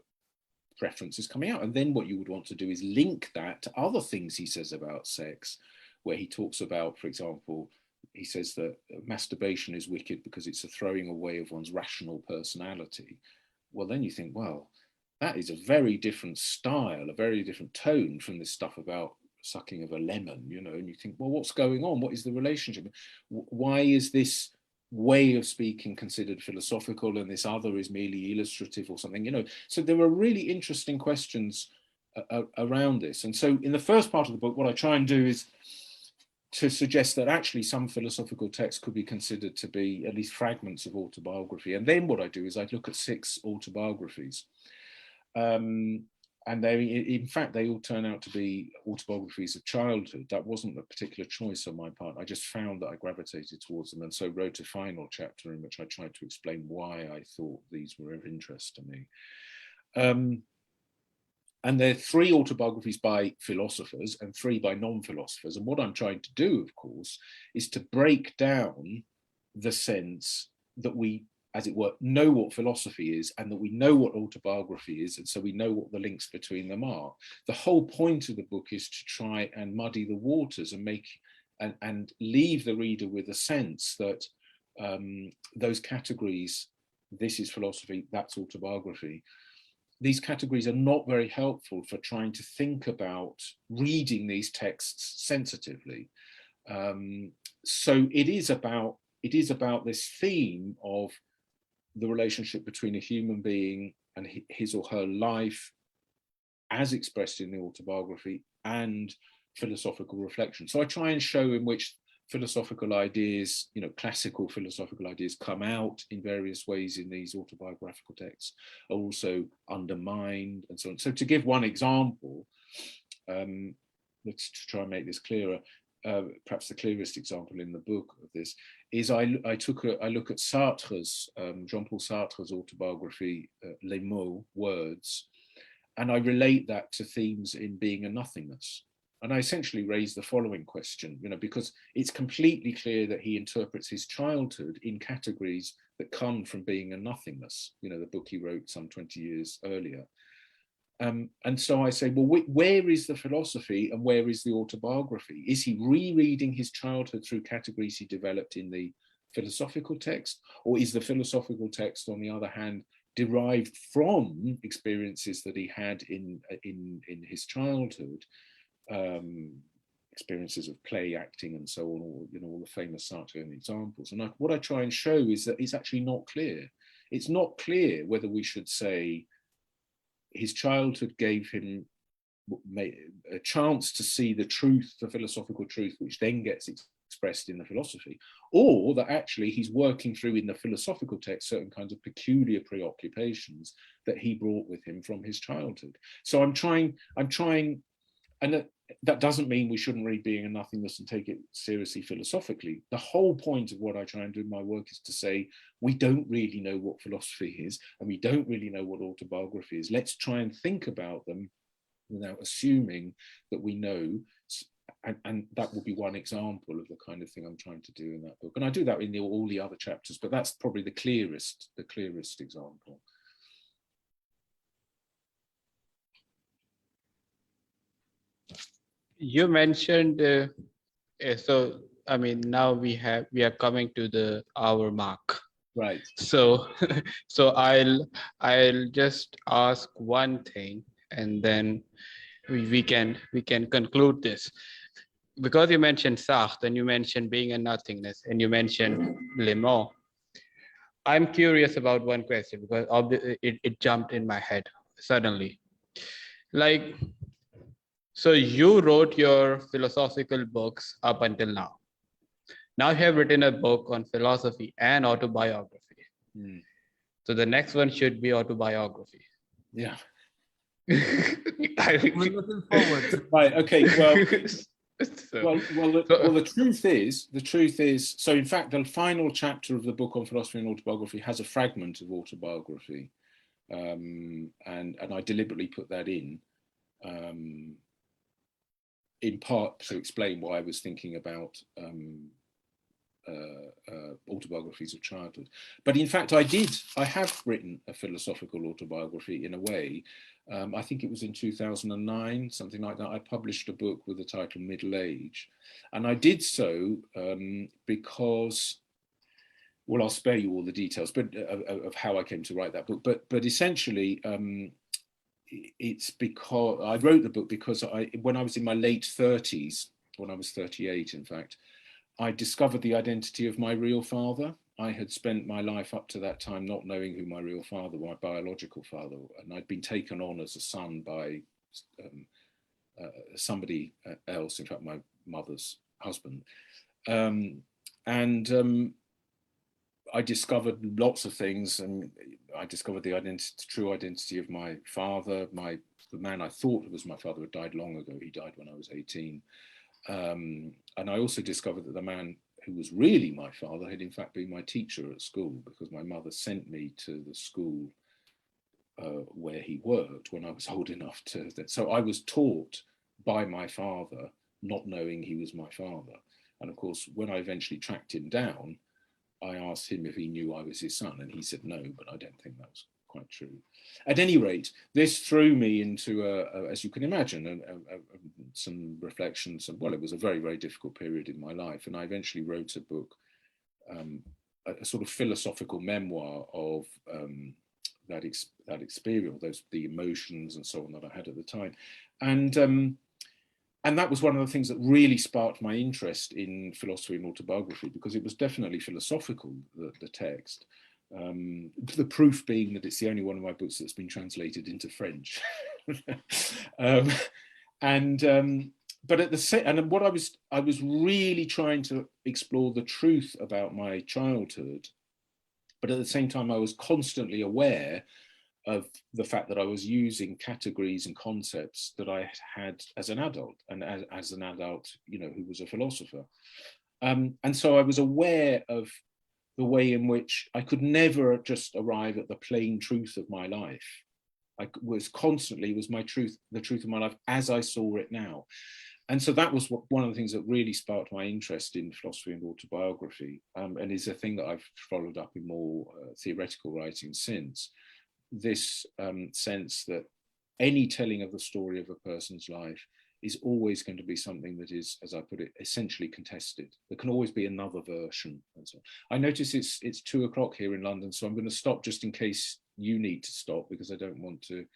preference is coming out. And then what you would want to do is link that to other things he says about sex, where he talks about, for example, he says that masturbation is wicked because it's a throwing away of one's rational personality. Well, then you think, well, that is a very different style, a very different tone from this stuff about sucking of a lemon, and you think, well, what's going on? What is the relationship? Why is this way of speaking considered philosophical and this other is merely illustrative or something? So there are really interesting questions around this. And so in the first part of the book, what I try and do is to suggest that actually some philosophical texts could be considered to be at least fragments of autobiography. And then what I do is I look at 6 autobiographies. And and in fact, they all turn out to be autobiographies of childhood. That wasn't a particular choice on my part. I just found that I gravitated towards them, and so wrote a final chapter in which I tried to explain why I thought these were of interest to me. And there are 3 autobiographies by philosophers and 3 by non-philosophers. And what I'm trying to do, of course, is to break down the sense that we, as it were, know what philosophy is, and that we know what autobiography is, and so we know what the links between them are. The whole point of the book is to try and muddy the waters and make and leave the reader with a sense that those categories, this is philosophy, that's autobiography, these categories are not very helpful for trying to think about reading these texts sensitively. So it is about this theme of the relationship between a human being and his or her life as expressed in the autobiography and philosophical reflection. So I try and show in which philosophical ideas, classical philosophical ideas, come out in various ways in these autobiographical texts, are also undermined and so on. So to give one example, let's try and make this clearer, perhaps the clearest example in the book of this is I look at Sartre's, Jean-Paul Sartre's autobiography, Les Mots, Words, and I relate that to themes in Being and Nothingness. And I essentially raise the following question, because it's completely clear that he interprets his childhood in categories that come from Being and Nothingness, the book he wrote some 20 years earlier. And so I say, well, where is the philosophy and where is the autobiography? Is he rereading his childhood through categories he developed in the philosophical text? Or is the philosophical text, on the other hand, derived from experiences that he had in his childhood? Experiences of play, acting, and so on, all the famous Sartrean examples. And what I try and show is that it's actually not clear. It's not clear whether we should say his childhood gave him a chance to see the truth, the philosophical truth, which then gets expressed in the philosophy, or that actually he's working through in the philosophical text certain kinds of peculiar preoccupations that he brought with him from his childhood. So I'm trying, and that doesn't mean we shouldn't read Being and Nothingness and take it seriously philosophically. The whole point of what I try and do in my work is to say, we don't really know what philosophy is, and we don't really know what autobiography is. Let's try and think about them without assuming that we know. And that will be one example of the kind of thing I'm trying to do in that book. And I do that in all the other chapters, but that's probably the clearest example. You mentioned, so I mean, now we are coming to the hour mark. Right. So, so I'll just ask one thing, and then we can conclude this. Because you mentioned Sartre, and you mentioned Being and Nothingness, and you mentioned Les Mots, I'm curious about one question because it jumped in my head suddenly. Like, so you wrote your philosophical books up until now. Now you have written a book on philosophy and autobiography. So the next one should be autobiography. Yeah. We're looking forward to. Right. Okay. Well, the truth is, so in fact, the final chapter of the book on philosophy and autobiography has a fragment of autobiography. And I deliberately put that in part to explain why I was thinking about autobiographies of childhood. But in fact, I have written a philosophical autobiography in a way. I think it was in 2009, something like that. I published a book with the title Middle Age. And I did so because, well, I'll spare you all the details but of how I came to write that book. But essentially, it's because I wrote the book because when I was in my late 30s, when I was 38, in fact, I discovered the identity of my real father. I had spent my life up to that time not knowing who my real father, my biological father, and I'd been taken on as a son by somebody else, in fact, my mother's husband. I discovered lots of things, and I discovered the true identity of my father. The man I thought was my father had died long ago. He died when I was 18. And I also discovered that the man who was really my father had in fact been my teacher at school, because my mother sent me to the school where he worked when I was old enough to. So I was taught by my father, not knowing he was my father. And of course, when I eventually tracked him down, I asked him if he knew I was his son, and he said no, but I don't think that was quite true. At any rate, this threw me into, as you can imagine, some reflections. Well, it was a very, very difficult period in my life, and I eventually wrote a book, a sort of philosophical memoir of that experience, the emotions and so on that I had at the time, and that was one of the things that really sparked my interest in philosophy and autobiography, because it was definitely philosophical, the text. The proof being that it's the only one of my books that's been translated into French. But at the same, and what I was really trying to explore the truth about my childhood, but at the same time I was constantly aware of the fact that I was using categories and concepts that I had as an adult, and as an adult, who was a philosopher. And so I was aware of the way in which I could never just arrive at the plain truth of my life. I was constantly, it was my truth, the truth of my life as I saw it now. And so that was one of the things that really sparked my interest in philosophy and autobiography, and is a thing that I've followed up in more theoretical writing since. This sense that any telling of the story of a person's life is always going to be something that is, as I put it, essentially contested. There can always be another version. And so on. I notice it's 2 o'clock here in London, so I'm going to stop just in case you need to stop, because I don't want to.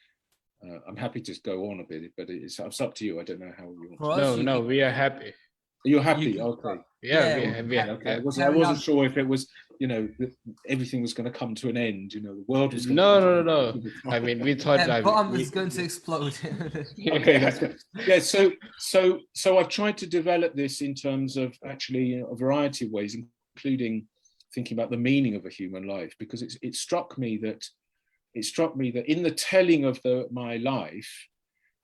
I'm happy to go on a bit, but it's up to you. I don't know how you want to. No, we are happy. You're happy, okay. Yeah, we are okay. I wasn't sure if it was, everything was going to come to an end, the world was going no. I mean, we thought that bomb is going to explode. Okay, that's good. Yeah, so I've tried to develop this in terms of actually a variety of ways, including thinking about the meaning of a human life, because it struck me that in the telling of my life,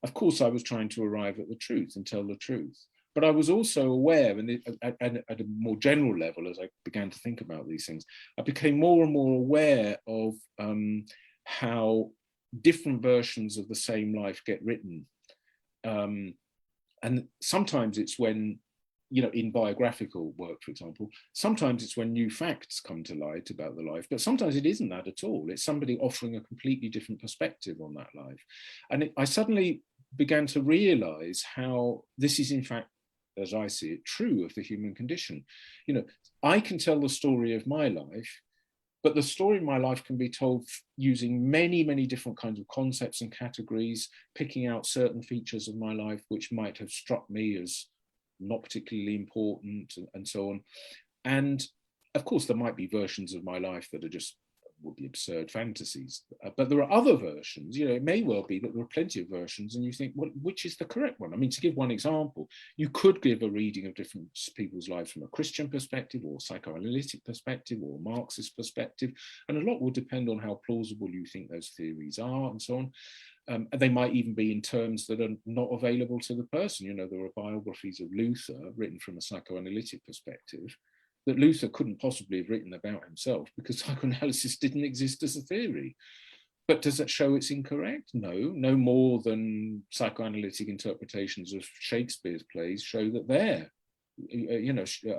of course, I was trying to arrive at the truth and tell the truth. But I was also aware, and at a more general level, as I began to think about these things, I became more and more aware of how different versions of the same life get written. And sometimes it's when, in biographical work, for example, sometimes it's when new facts come to light about the life, but sometimes it isn't that at all. It's somebody offering a completely different perspective on that life. And I suddenly began to realize how this is, in fact, as I see it, true of the human condition. I can tell the story of my life, but the story of my life can be told using many, many different kinds of concepts and categories, picking out certain features of my life which might have struck me as not particularly important, and so on. And of course, there might be versions of my life that would be absurd fantasies, but there are other versions. It may well be that there are plenty of versions, and you think, well, which is the correct one? I mean, to give one example, you could give a reading of different people's lives from a Christian perspective, or psychoanalytic perspective, or Marxist perspective, and a lot will depend on how plausible you think those theories are, and so on. And they might even be in terms that are not available to the person. There are biographies of Luther written from a psychoanalytic perspective that Luther couldn't possibly have written about himself, because psychoanalysis didn't exist as a theory. But does that show it's incorrect? No more than psychoanalytic interpretations of Shakespeare's plays show that they're,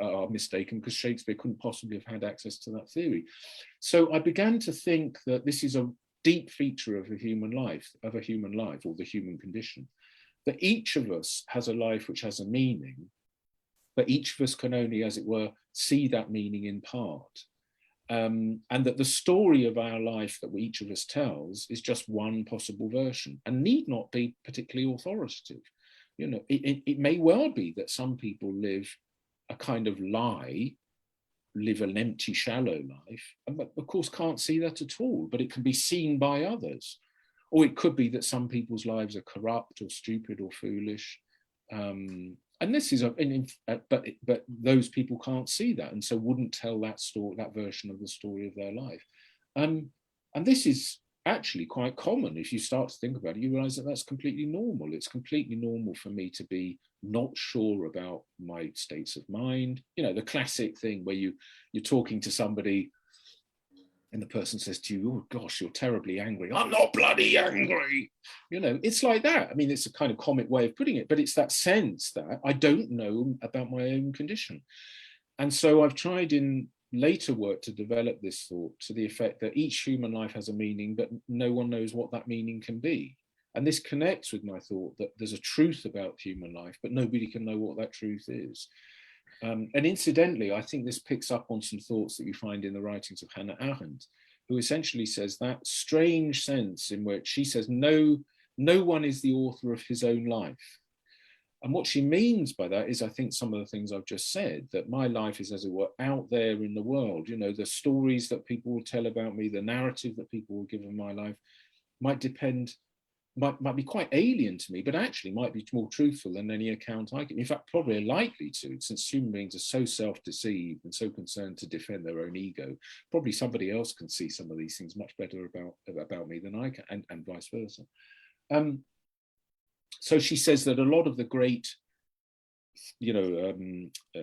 are mistaken, because Shakespeare couldn't possibly have had access to that theory. So I began to think that this is a deep feature of a human life, or the human condition, that each of us has a life which has a meaning, but each of us can only, as it were, see that meaning in part. And that the story of our life that each of us tells is just one possible version, and need not be particularly authoritative. It may well be that some people live a kind of lie, live an empty, shallow life, but of course can't see that at all, but it can be seen by others. Or it could be that some people's lives are corrupt or stupid or foolish. And this is, but those people can't see that, and so wouldn't tell that story, that version of the story of their life. And this is actually quite common. If you start to think about it, you realize that that's completely normal. It's completely normal for me to be not sure about my states of mind. You know, the classic thing where you're talking to somebody and the person says to you, oh gosh, you're terribly angry. I'm not bloody angry. You know, it's like that. I mean, it's a kind of comic way of putting it, but it's that sense that I don't know about my own condition. And so I've tried in later work to develop this thought to the effect that each human life has a meaning, but no one knows what that meaning can be. And this connects with my thought that there's a truth about human life, but nobody can know what that truth is. And incidentally, I think this picks up on some thoughts that you find in the writings of Hannah Arendt, who essentially says that strange sense in which she says no one is the author of his own life. And what she means by that is, I think, some of the things I've just said, that my life is, as it were, out there in the world. You know, the stories that people will tell about me, the narrative that people will give of my life might be quite alien to me, but actually might be more truthful than any account I give. In fact, probably are likely to, since human beings are so self-deceived and so concerned to defend their own ego. Probably somebody else can see some of these things much better about me than I can, and vice versa. So she says that a lot of the great,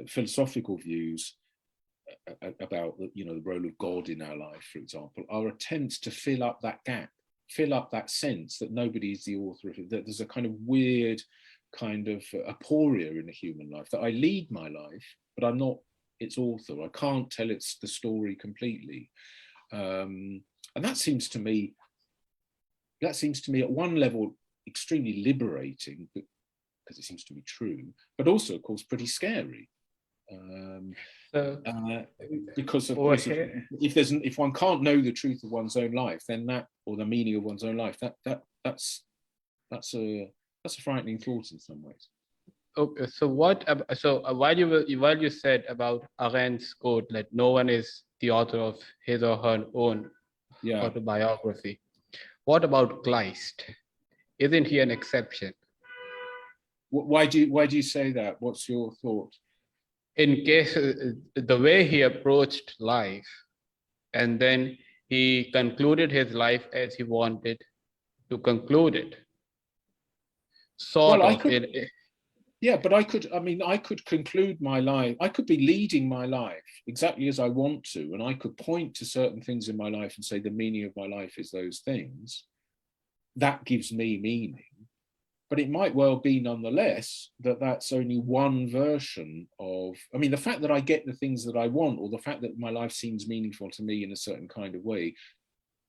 philosophical views about the role of God in our life, for example, are attempts to fill up that gap, fill up that sense that nobody is the author of it, that there's a kind of weird kind of aporia in a human life, that I lead my life, but I'm not its author. I can't tell it's the story completely. And that seems to me at one level extremely liberating, because it seems to be true, but also, of course, pretty scary. Because of course, if one can't know the truth of one's own life, then that, or the meaning of one's own life, that's a frightening thought in some ways. Okay, so while you said about Arendt's quote that no one is the author of his or her own autobiography, what about Kleist? Isn't he an exception? Why do you say that? What's your thought? In case the way he approached life, and then he concluded his life as he wanted to conclude it. But I could conclude my life. I could be leading my life exactly as I want to, and I could point to certain things in my life and say the meaning of my life is those things. That gives me meaning. But it might well be nonetheless that that's only one version of, the fact that I get the things that I want, or the fact that my life seems meaningful to me in a certain kind of way,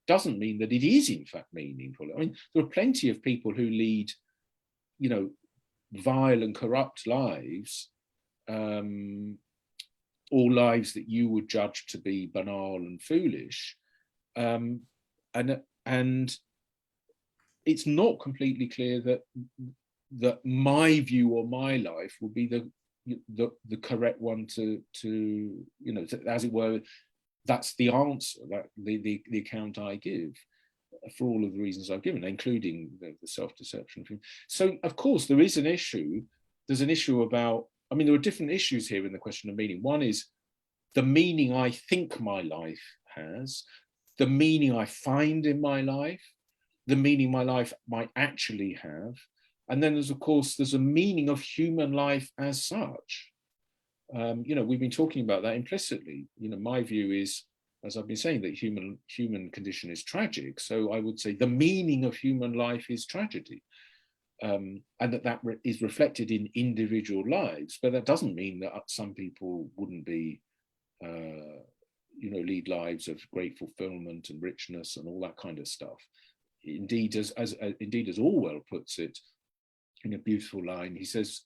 doesn't mean that it is in fact meaningful. There are plenty of people who lead, vile and corrupt lives, or lives that you would judge to be banal and foolish. And it's not completely clear that my view or my life will be the correct one to as it were, that's the answer, that the account I give, for all of the reasons I've given, including the self-deception. So of course there is an issue. There's an issue about, there are different issues here in the question of meaning. One is the meaning I think my life has, the meaning I find in my life, the meaning my life might actually have. And then there's a meaning of human life as such. We've been talking about that implicitly. My view is, as I've been saying, that human condition is tragic. So I would say the meaning of human life is tragedy. And that is reflected in individual lives. But that doesn't mean that some people wouldn't be, lead lives of great fulfillment and richness and all that kind of stuff. Indeed, as Orwell puts it in a beautiful line, he says,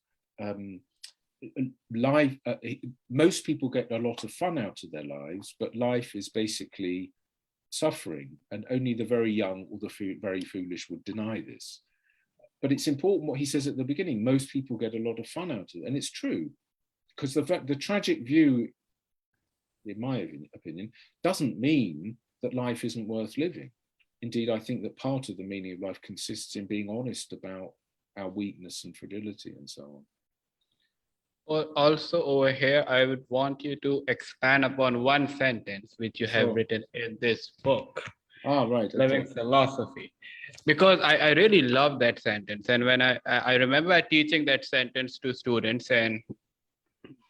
most people get a lot of fun out of their lives, but life is basically suffering, and only the very young or the very foolish would deny this. But it's important what he says at the beginning: most people get a lot of fun out of it, and it's true, because the tragic view, in my opinion, doesn't mean that life isn't worth living. Indeed, I think that part of the meaning of life consists in being honest about our weakness and fragility and so on. Well, also over here, I would want you to expand upon one sentence which you have written in this book. Ah, right. Living Okay. philosophy. Because I really love that sentence. And when I remember teaching that sentence to students, and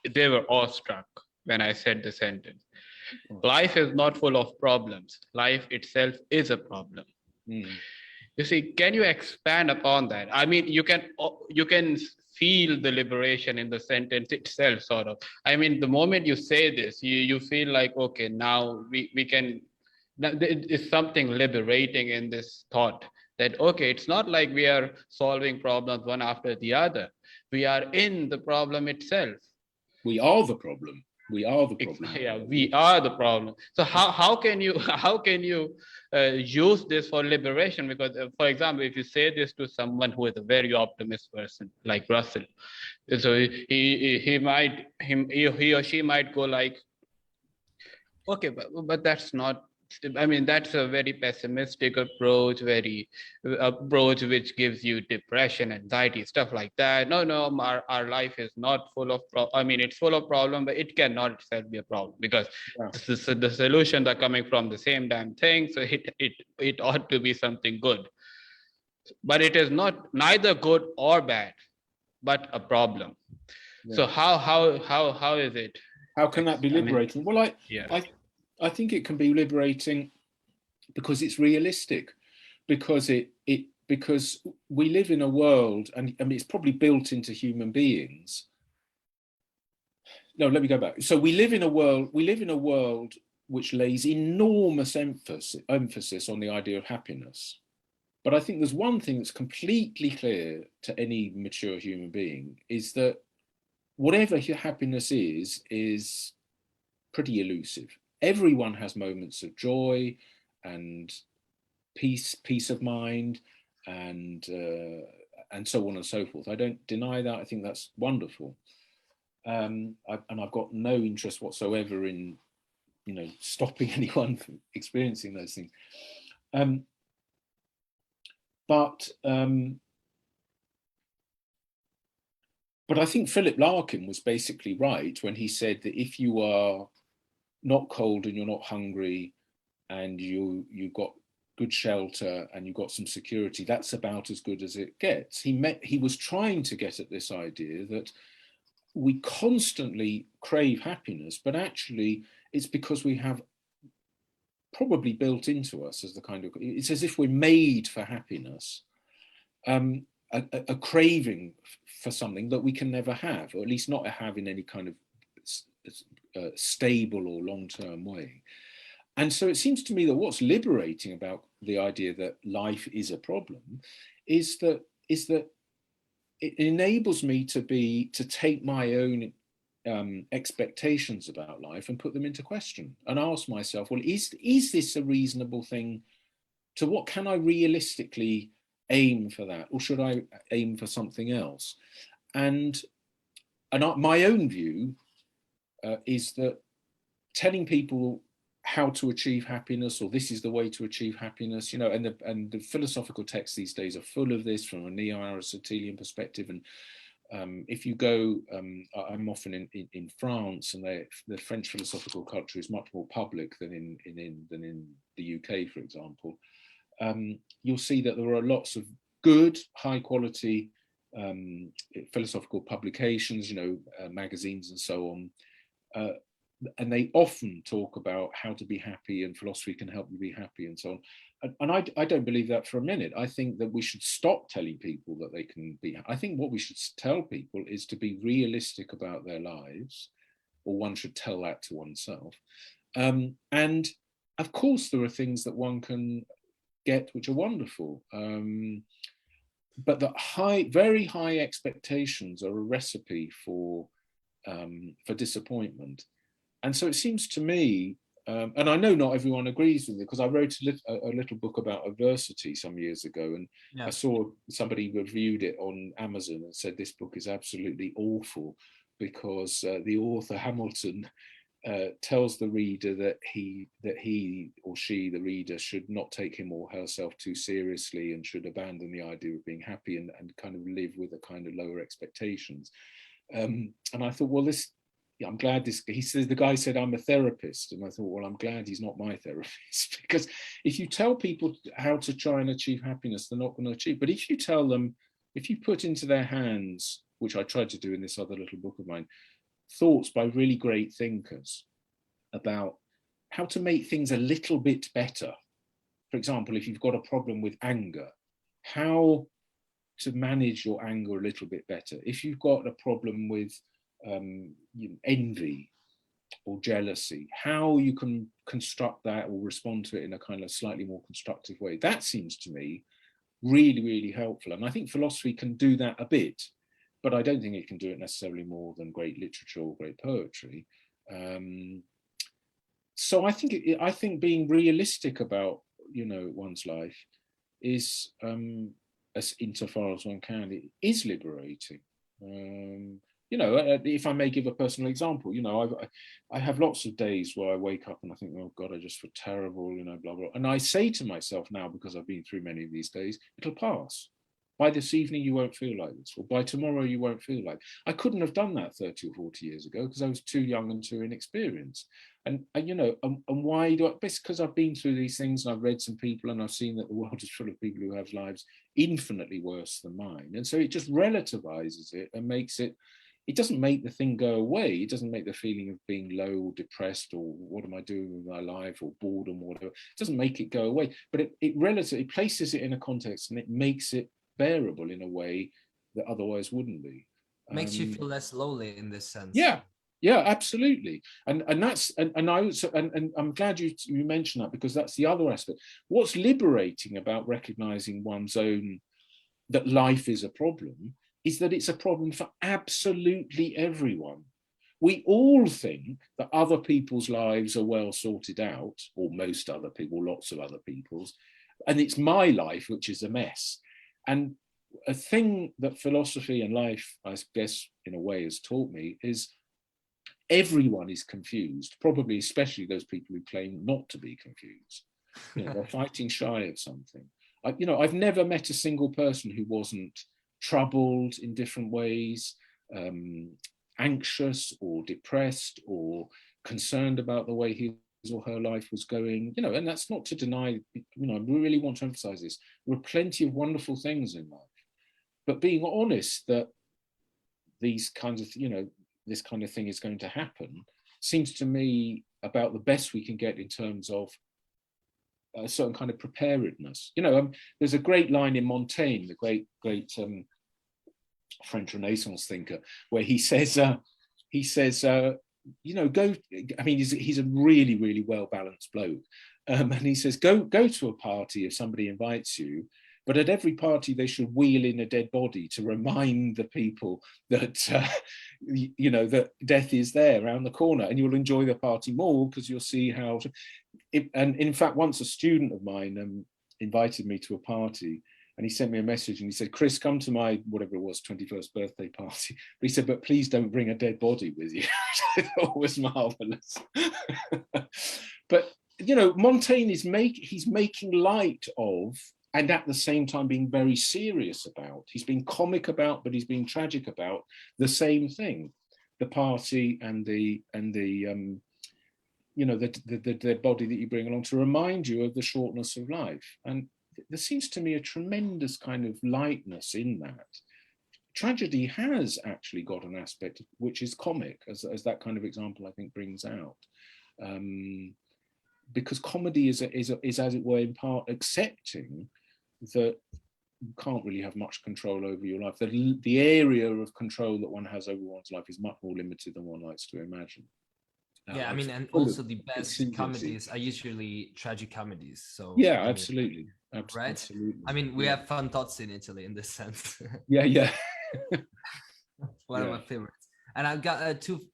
they were awestruck when I said the sentence. Life is not full of problems. Life itself is a problem. Mm. You see, can you expand upon that? I mean, you can feel the liberation in the sentence itself, sort of. I mean, the moment you say this, you feel like, okay, now we can. Now, there is something liberating in this thought that okay, it's not like we are solving problems one after the other. We are in the problem itself. We are the problem. We are the problem. Yeah, we are the problem. So how can you how can you use this for liberation? Because for example, if you say this to someone who is a very optimist person like Russell, so he might he or she might go like, okay, but that's not. I mean, that's a very pessimistic approach, very approach which gives you depression, anxiety, stuff like that. No, no, our life is not full of I mean, it's full of problem, but it cannot itself be a problem because Yeah. the solutions are coming from the same damn thing. So it ought to be something good, but it is not neither good or bad, but a problem. Yeah. So how is it? How can that be liberating? Well, Yes. I think it can be liberating because it's realistic, because because we live in a world, and I mean it's probably built into human beings. No, let me go back. So we live in a world which lays enormous emphasis on the idea of happiness. But I think there's one thing that's completely clear to any mature human being is that whatever your happiness is pretty elusive. Everyone has moments of joy and peace of mind, and so on and so forth. I don't deny that. I think that's wonderful, and I've got no interest whatsoever in stopping anyone from experiencing those things. But I think Philip Larkin was basically right when he said that if you are not cold and you're not hungry and you've got good shelter and you've got some security, that's about as good as it gets. He was trying to get at this idea that we constantly crave happiness, but actually it's because we have probably built into us as it's as if we're made for happiness, a craving for something that we can never have, or at least not have in any kind of stable or long-term way. And so it seems to me that what's liberating about the idea that life is a problem is that it enables me to take my own expectations about life and put them into question and ask myself, well, is this a reasonable thing? To what can I realistically aim for that, or should I aim for something else? And my own view is that telling people how to achieve happiness, or this is the way to achieve happiness, and the philosophical texts these days are full of this from a neo-Aristotelian perspective. And if you go, I'm often in France, and the French philosophical culture is much more public than in the UK, for example. You'll see that there are lots of good, high quality philosophical publications, magazines and so on. And they often talk about how to be happy, and philosophy can help you be happy, and so on. And I don't believe that for a minute. I think that we should stop telling people that they can be. I think what we should tell people is to be realistic about their lives, or one should tell that to oneself. And of course, there are things that one can get which are wonderful. But the very high expectations are a recipe for disappointment. And so it seems to me, and I know not everyone agrees with it, because I wrote a little book about adversity some years ago, and I saw somebody reviewed it on Amazon and said this book is absolutely awful because the author Hamilton tells the reader that he or she, the reader, should not take him or herself too seriously and should abandon the idea of being happy and kind of live with a kind of lower expectations. And I thought, well, yeah, I'm glad this, he says, the guy said, I'm a therapist. And I thought, well, I'm glad he's not my therapist, because if you tell people how to try and achieve happiness, they're not going to achieve. But if you tell them, if you put into their hands, which I tried to do in this other little book of mine, thoughts by really great thinkers about how to make things a little bit better. For example, if you've got a problem with anger, how to manage your anger a little bit better. If you've got a problem with envy or jealousy, how you can construct that or respond to it in a kind of slightly more constructive way. That seems to me really, really helpful. And I think philosophy can do that a bit, but I don't think it can do it necessarily more than great literature or great poetry. So I think being realistic about, you know, one's life is, as insofar as one can, it is liberating. You know, if I may give a personal example, you know, I have lots of days where I wake up and I think, oh God, I just feel terrible, you know, blah, blah. And I say to myself now, because I've been through many of these days, it'll pass. By this evening, you won't feel like this, or by tomorrow, you won't feel like. I couldn't have done that 30 or 40 years ago because I was too young and too inexperienced. And you know, and why do I? It's because I've been through these things and I've read some people and I've seen that the world is full of people who have lives infinitely worse than mine. And so it just relativizes it and makes it, it doesn't make the thing go away. It doesn't make the feeling of being low or depressed or what am I doing with my life or boredom or whatever. It doesn't make it go away, but it places it in a context and it makes it bearable in a way that otherwise wouldn't be. Makes you feel less lonely in this sense. Yeah, absolutely. And that's, and I also, and I'm glad you mentioned that, because that's the other aspect. What's liberating about recognizing one's own, that life is a problem, is that it's a problem for absolutely everyone. We all think that other people's lives are well sorted out, or most other people, lots of other people's, and it's my life which is a mess. And a thing that philosophy and life, I guess, in a way has taught me is everyone is confused, probably especially those people who claim not to be confused. You know, they're fighting shy of something. You know, I've never met a single person who wasn't troubled in different ways, anxious or depressed or concerned about the way his or her life was going, you know, and that's not to deny, you know, I really want to emphasize this. There are plenty of wonderful things in life, but being honest that these kinds of, you know, this kind of thing is going to happen seems to me about the best we can get in terms of a certain kind of preparedness. You know, there's a great line in Montaigne, the great French Renaissance thinker, where he says, you know, go, I mean, he's a really, really well-balanced bloke. And he says, go to a party if somebody invites you, but at every party they should wheel in a dead body to remind the people that, you know, that death is there around the corner, and you'll enjoy the party more because you'll see how, and in fact, once a student of mine invited me to a party, and he sent me a message and he said, Chris, come to my, whatever it was, 21st birthday party. But he said, but please don't bring a dead body with you. I thought it was marvelous. But, you know, Montaigne is he's making light of, and at the same time being very serious about, he's being comic about, but he's being tragic about the same thing, the party and the you know, the body that you bring along to remind you of the shortness of life. And there seems to me a tremendous kind of lightness in that. Tragedy has actually got an aspect which is comic, as that kind of example I think brings out, because comedy is as it were in part accepting that you can't really have much control over your life. The area of control that one has over one's life is much more limited than one likes to imagine. Yeah, I mean, and also the best comedies are usually tragic comedies. So yeah, I mean, absolutely. Right? Absolutely. I mean, we have fun thoughts in Italy in this sense. Yeah. One of my favorites. And I've got two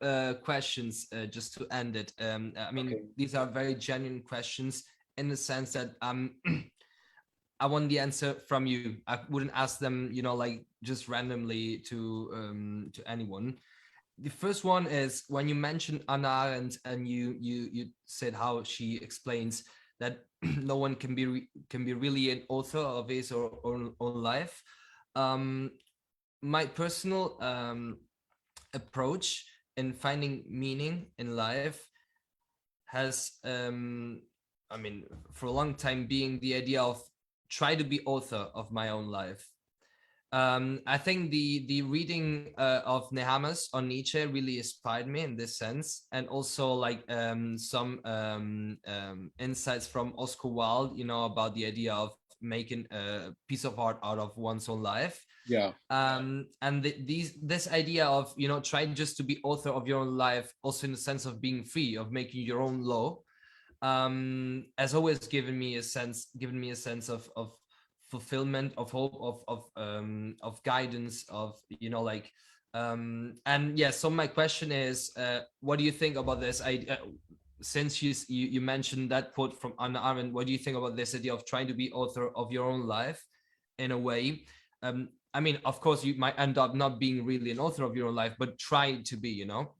questions just to end it. I mean, these are very genuine questions in the sense that I want the answer from you. I wouldn't ask them, you know, like just randomly to anyone. The first one is when you mentioned Hannah Arendt and you said how she explains that no one can be really an author of his or own life. My personal approach in finding meaning in life has, I mean, for a long time being the idea of try to be author of my own life. I think the reading of Nehamas on Nietzsche really inspired me in this sense, and also like some insights from Oscar Wilde, you know, about the idea of making a piece of art out of one's own life. Yeah. And this idea of, you know, trying just to be author of your own life, also in the sense of being free, of making your own law, has always given me a sense of fulfillment, of hope, of guidance, of, you know, like and yeah. So my question is, what do you think about this? Since you mentioned that quote from Anna Arendt, what do you think about this idea of trying to be author of your own life in a way? I mean, of course, you might end up not being really an author of your own life, but try to be, you know.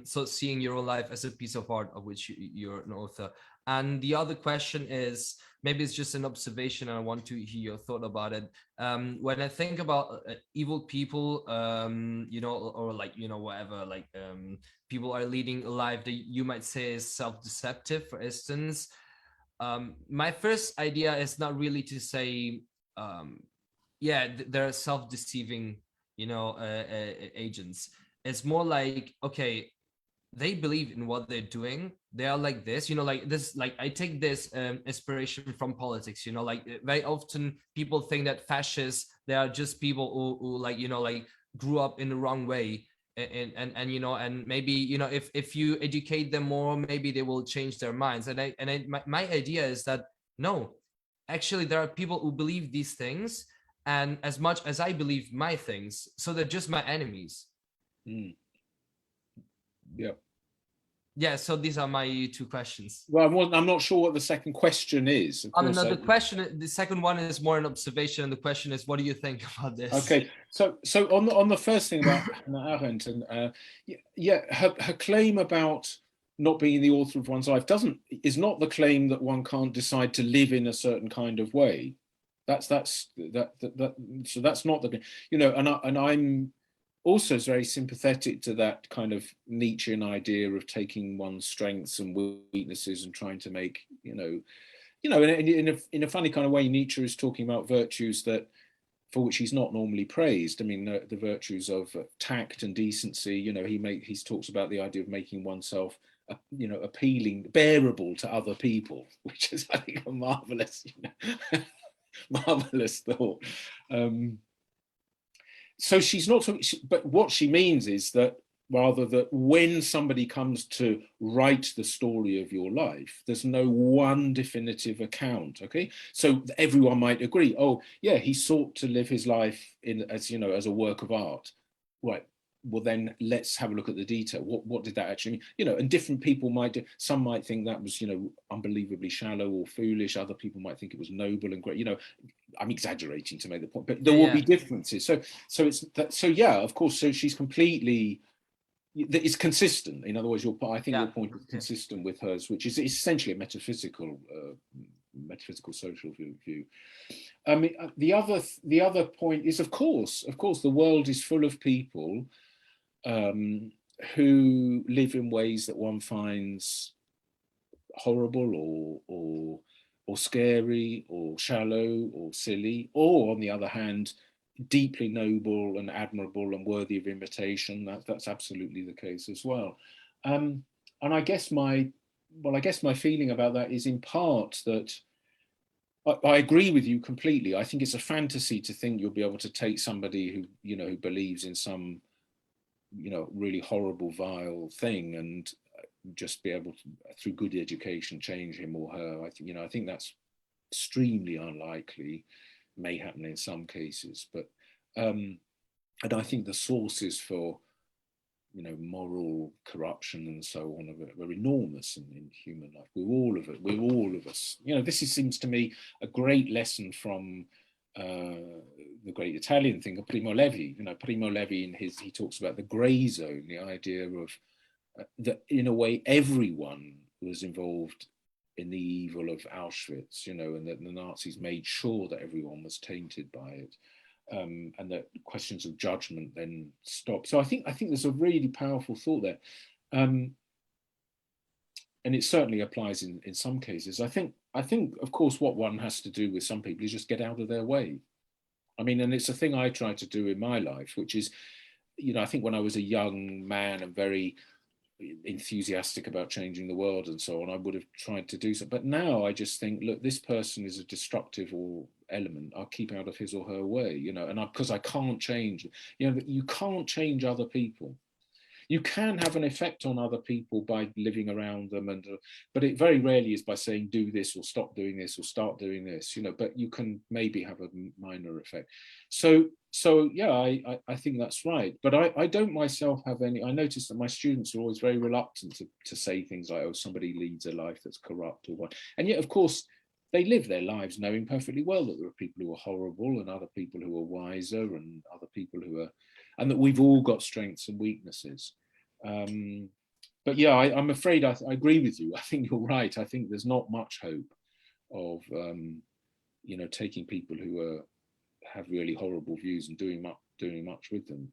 So seeing your own life as a piece of art of which you're an author. And the other question is, maybe it's just an observation and I want to hear your thought about it. When I think about evil people, you know, or like, you know, whatever, like people are leading a life that you might say is self-deceptive, for instance. My first idea is not really to say, yeah, they're self-deceiving, you know, agents. It's more like, okay, they believe in what they're doing. They are like this, you know, like this, like I take this inspiration from politics, you know, like very often people think that fascists, they are just people who like, you know, like grew up in the wrong way. And you know, and maybe, you know, if you educate them more, maybe they will change their minds. My idea is that no, actually there are people who believe these things, and as much as I believe my things, so they're just my enemies. Mm. Yeah. Yeah, so these are my two questions. Well, I'm not sure what the second question is. I mean, no, the second one is more an observation, and the question is, what do you think about this? Okay, so on the first thing about Hannah Arendt, and yeah, her claim about not being the author of one's life is not the claim that one can't decide to live in a certain kind of way. So that's not the, you know, and I'm also very sympathetic to that kind of Nietzschean idea of taking one's strengths and weaknesses and trying to make, in a funny kind of way, Nietzsche is talking about virtues that for which he's not normally praised. I mean, the virtues of tact and decency. You know, he talks about the idea of making oneself, appealing, bearable to other people, which is, I think, a marvelous, marvelous thought. So she's not talking, but what she means is that rather that when somebody comes to write the story of your life, there's no one definitive account. Okay, so everyone might agree, oh yeah, he sought to live his life as a work of art, right? Well, then let's have a look at the detail. What did that actually mean? And different people some might think that was, unbelievably shallow or foolish. Other people might think it was noble and great. I'm exaggerating to make the point, but there will be differences. So it's that. So yeah, of course. So she's completely. It's consistent. In other words, I think your point is consistent with hers, which is essentially a metaphysical social view. I mean, the other point is, of course, the world is full of people who live in ways that one finds horrible or scary or shallow or silly, or on the other hand, deeply noble and admirable and worthy of imitation. That's absolutely the case as well. And I guess my feeling about that is in part that I agree with you completely. I think it's a fantasy to think you'll be able to take somebody who believes in some really horrible, vile thing and just be able to, through good education, change him or her. I think that's extremely unlikely. May happen in some cases, but and I think the sources for moral corruption and so on are enormous in human life. We're all of us. This seems to me a great lesson from the great Italian thinker Primo Levi. Primo Levi he talks about the grey zone, the idea of that in a way everyone was involved in the evil of Auschwitz, and that the Nazis made sure that everyone was tainted by it. and that questions of judgment then stop. So I think there's a really powerful thought there, and it certainly applies in some cases. I think of course what one has to do with some people is just get out of their way. I mean, and it's a thing I try to do in my life, which is, I think when I was a young man and very enthusiastic about changing the world and so on, I would have tried to do so. But now I just think, look, this person is a destructive or element. I'll keep out of his or her way, and because I can't change, you can't change other people. You can have an effect on other people by living around them, but it very rarely is by saying do this or stop doing this or start doing this, but you can maybe have a minor effect. So yeah, I think that's right. But I don't myself have any. I notice that my students are always very reluctant to say things like, oh, somebody leads a life that's corrupt or what. And yet, of course, they live their lives knowing perfectly well that there are people who are horrible and other people who are wiser and other people who are, and that we've all got strengths and weaknesses. But yeah, I'm afraid I agree with you. I think you're right. I think there's not much hope of taking people who have really horrible views and doing much with them.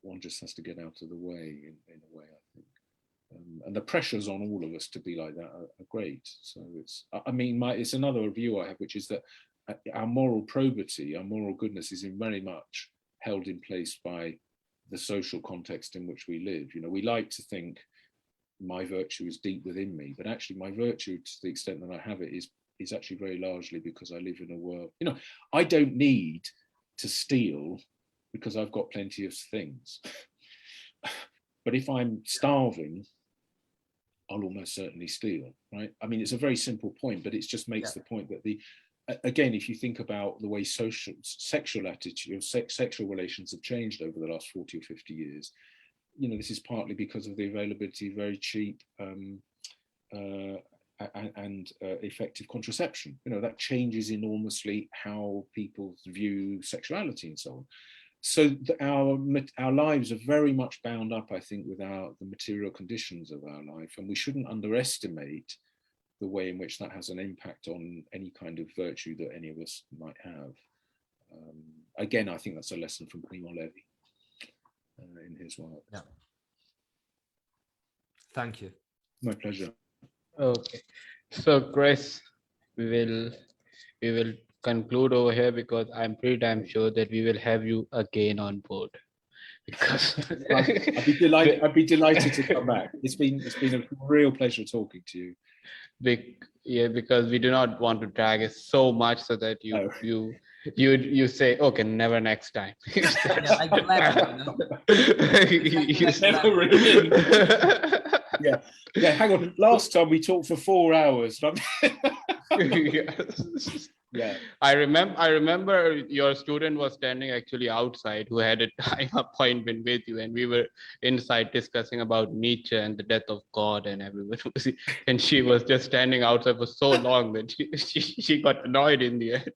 One just has to get out of the way in a way, I think. And the pressures on all of us to be like that are great. So it's another view I have, which is that our moral probity, our moral goodness is very much held in place by the social context in which we live. We like to think my virtue is deep within me, but actually my virtue, to the extent that I have it, is actually very largely because I live in a world, I don't need to steal because I've got plenty of things. But if I'm starving, I'll almost certainly steal, right? I mean, it's a very simple point, but it just makes the point that again, if you think about the way sexual attitude, sexual relations have changed over the last 40 or 50 years, this is partly because of the availability of very cheap and effective contraception. That changes enormously how people view sexuality and so on. So our lives are very much bound up, I think, with the material conditions of our life, and we shouldn't underestimate the way in which that has an impact on any kind of virtue that any of us might have. Again, I think that's a lesson from Primo Levi in his work. Yeah. Thank you. My pleasure. Okay, so Chris, we will conclude over here because I'm pretty damn sure that we will have you again on board. Because I'd be delighted to come back. It's been a real pleasure talking to you. Because we do not want to drag it so much so that you say, okay, never next time. I'm glad, Never really. Yeah. Hang on. Last time we talked for 4 hours. Yeah. I remember your student was standing actually outside who had a time appointment with you, and we were inside discussing about Nietzsche and the death of God and everyone. And she was just standing outside for so long that she got annoyed in the end.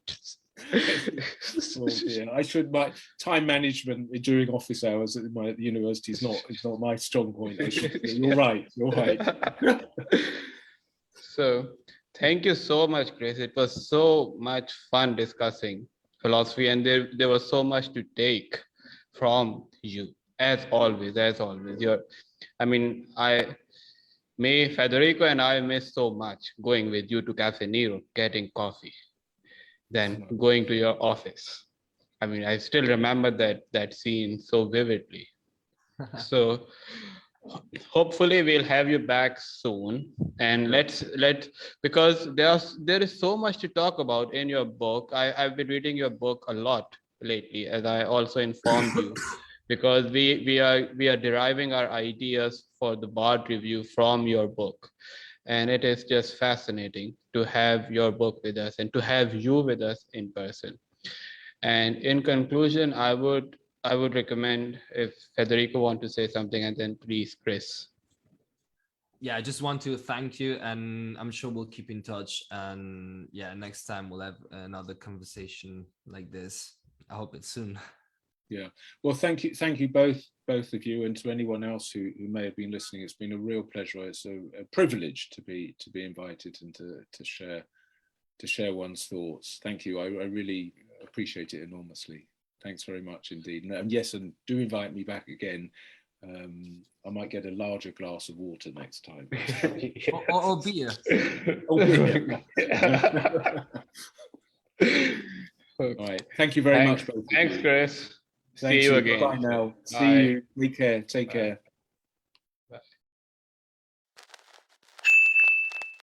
Oh dear. My time management during office hours at the university is not my strong point. You're right. So thank you so much, Chris. It was so much fun discussing philosophy, and there was so much to take from you, as always. Federico and I miss so much going with you to Cafe Nero, getting coffee, then going to your office. I still remember that scene so vividly. So hopefully we'll have you back soon, and because there is so much to talk about in your book. I've been reading your book a lot lately, as I also informed you, because we are deriving our ideas for the Bard review from your book, and it is just fascinating to have your book with us and to have you with us in person. And in conclusion, I would recommend if Federico want to say something, and then please, Chris. Yeah, I just want to thank you, and I'm sure we'll keep in touch. And yeah, next time we'll have another conversation like this. I hope it's soon. Yeah. Well, thank you both of you, and to anyone else who may have been listening. It's been a real pleasure. It's a privilege to be invited and to share one's thoughts. Thank you. I really appreciate it enormously. Thanks very much indeed. And yes, and do invite me back again. I might get a larger glass of water next time. Or beer. Oh, beer. All right. Thank you very much. Both Thanks, Chris. Thank See you again. Bye now. Bye. See you. Take care. Take care.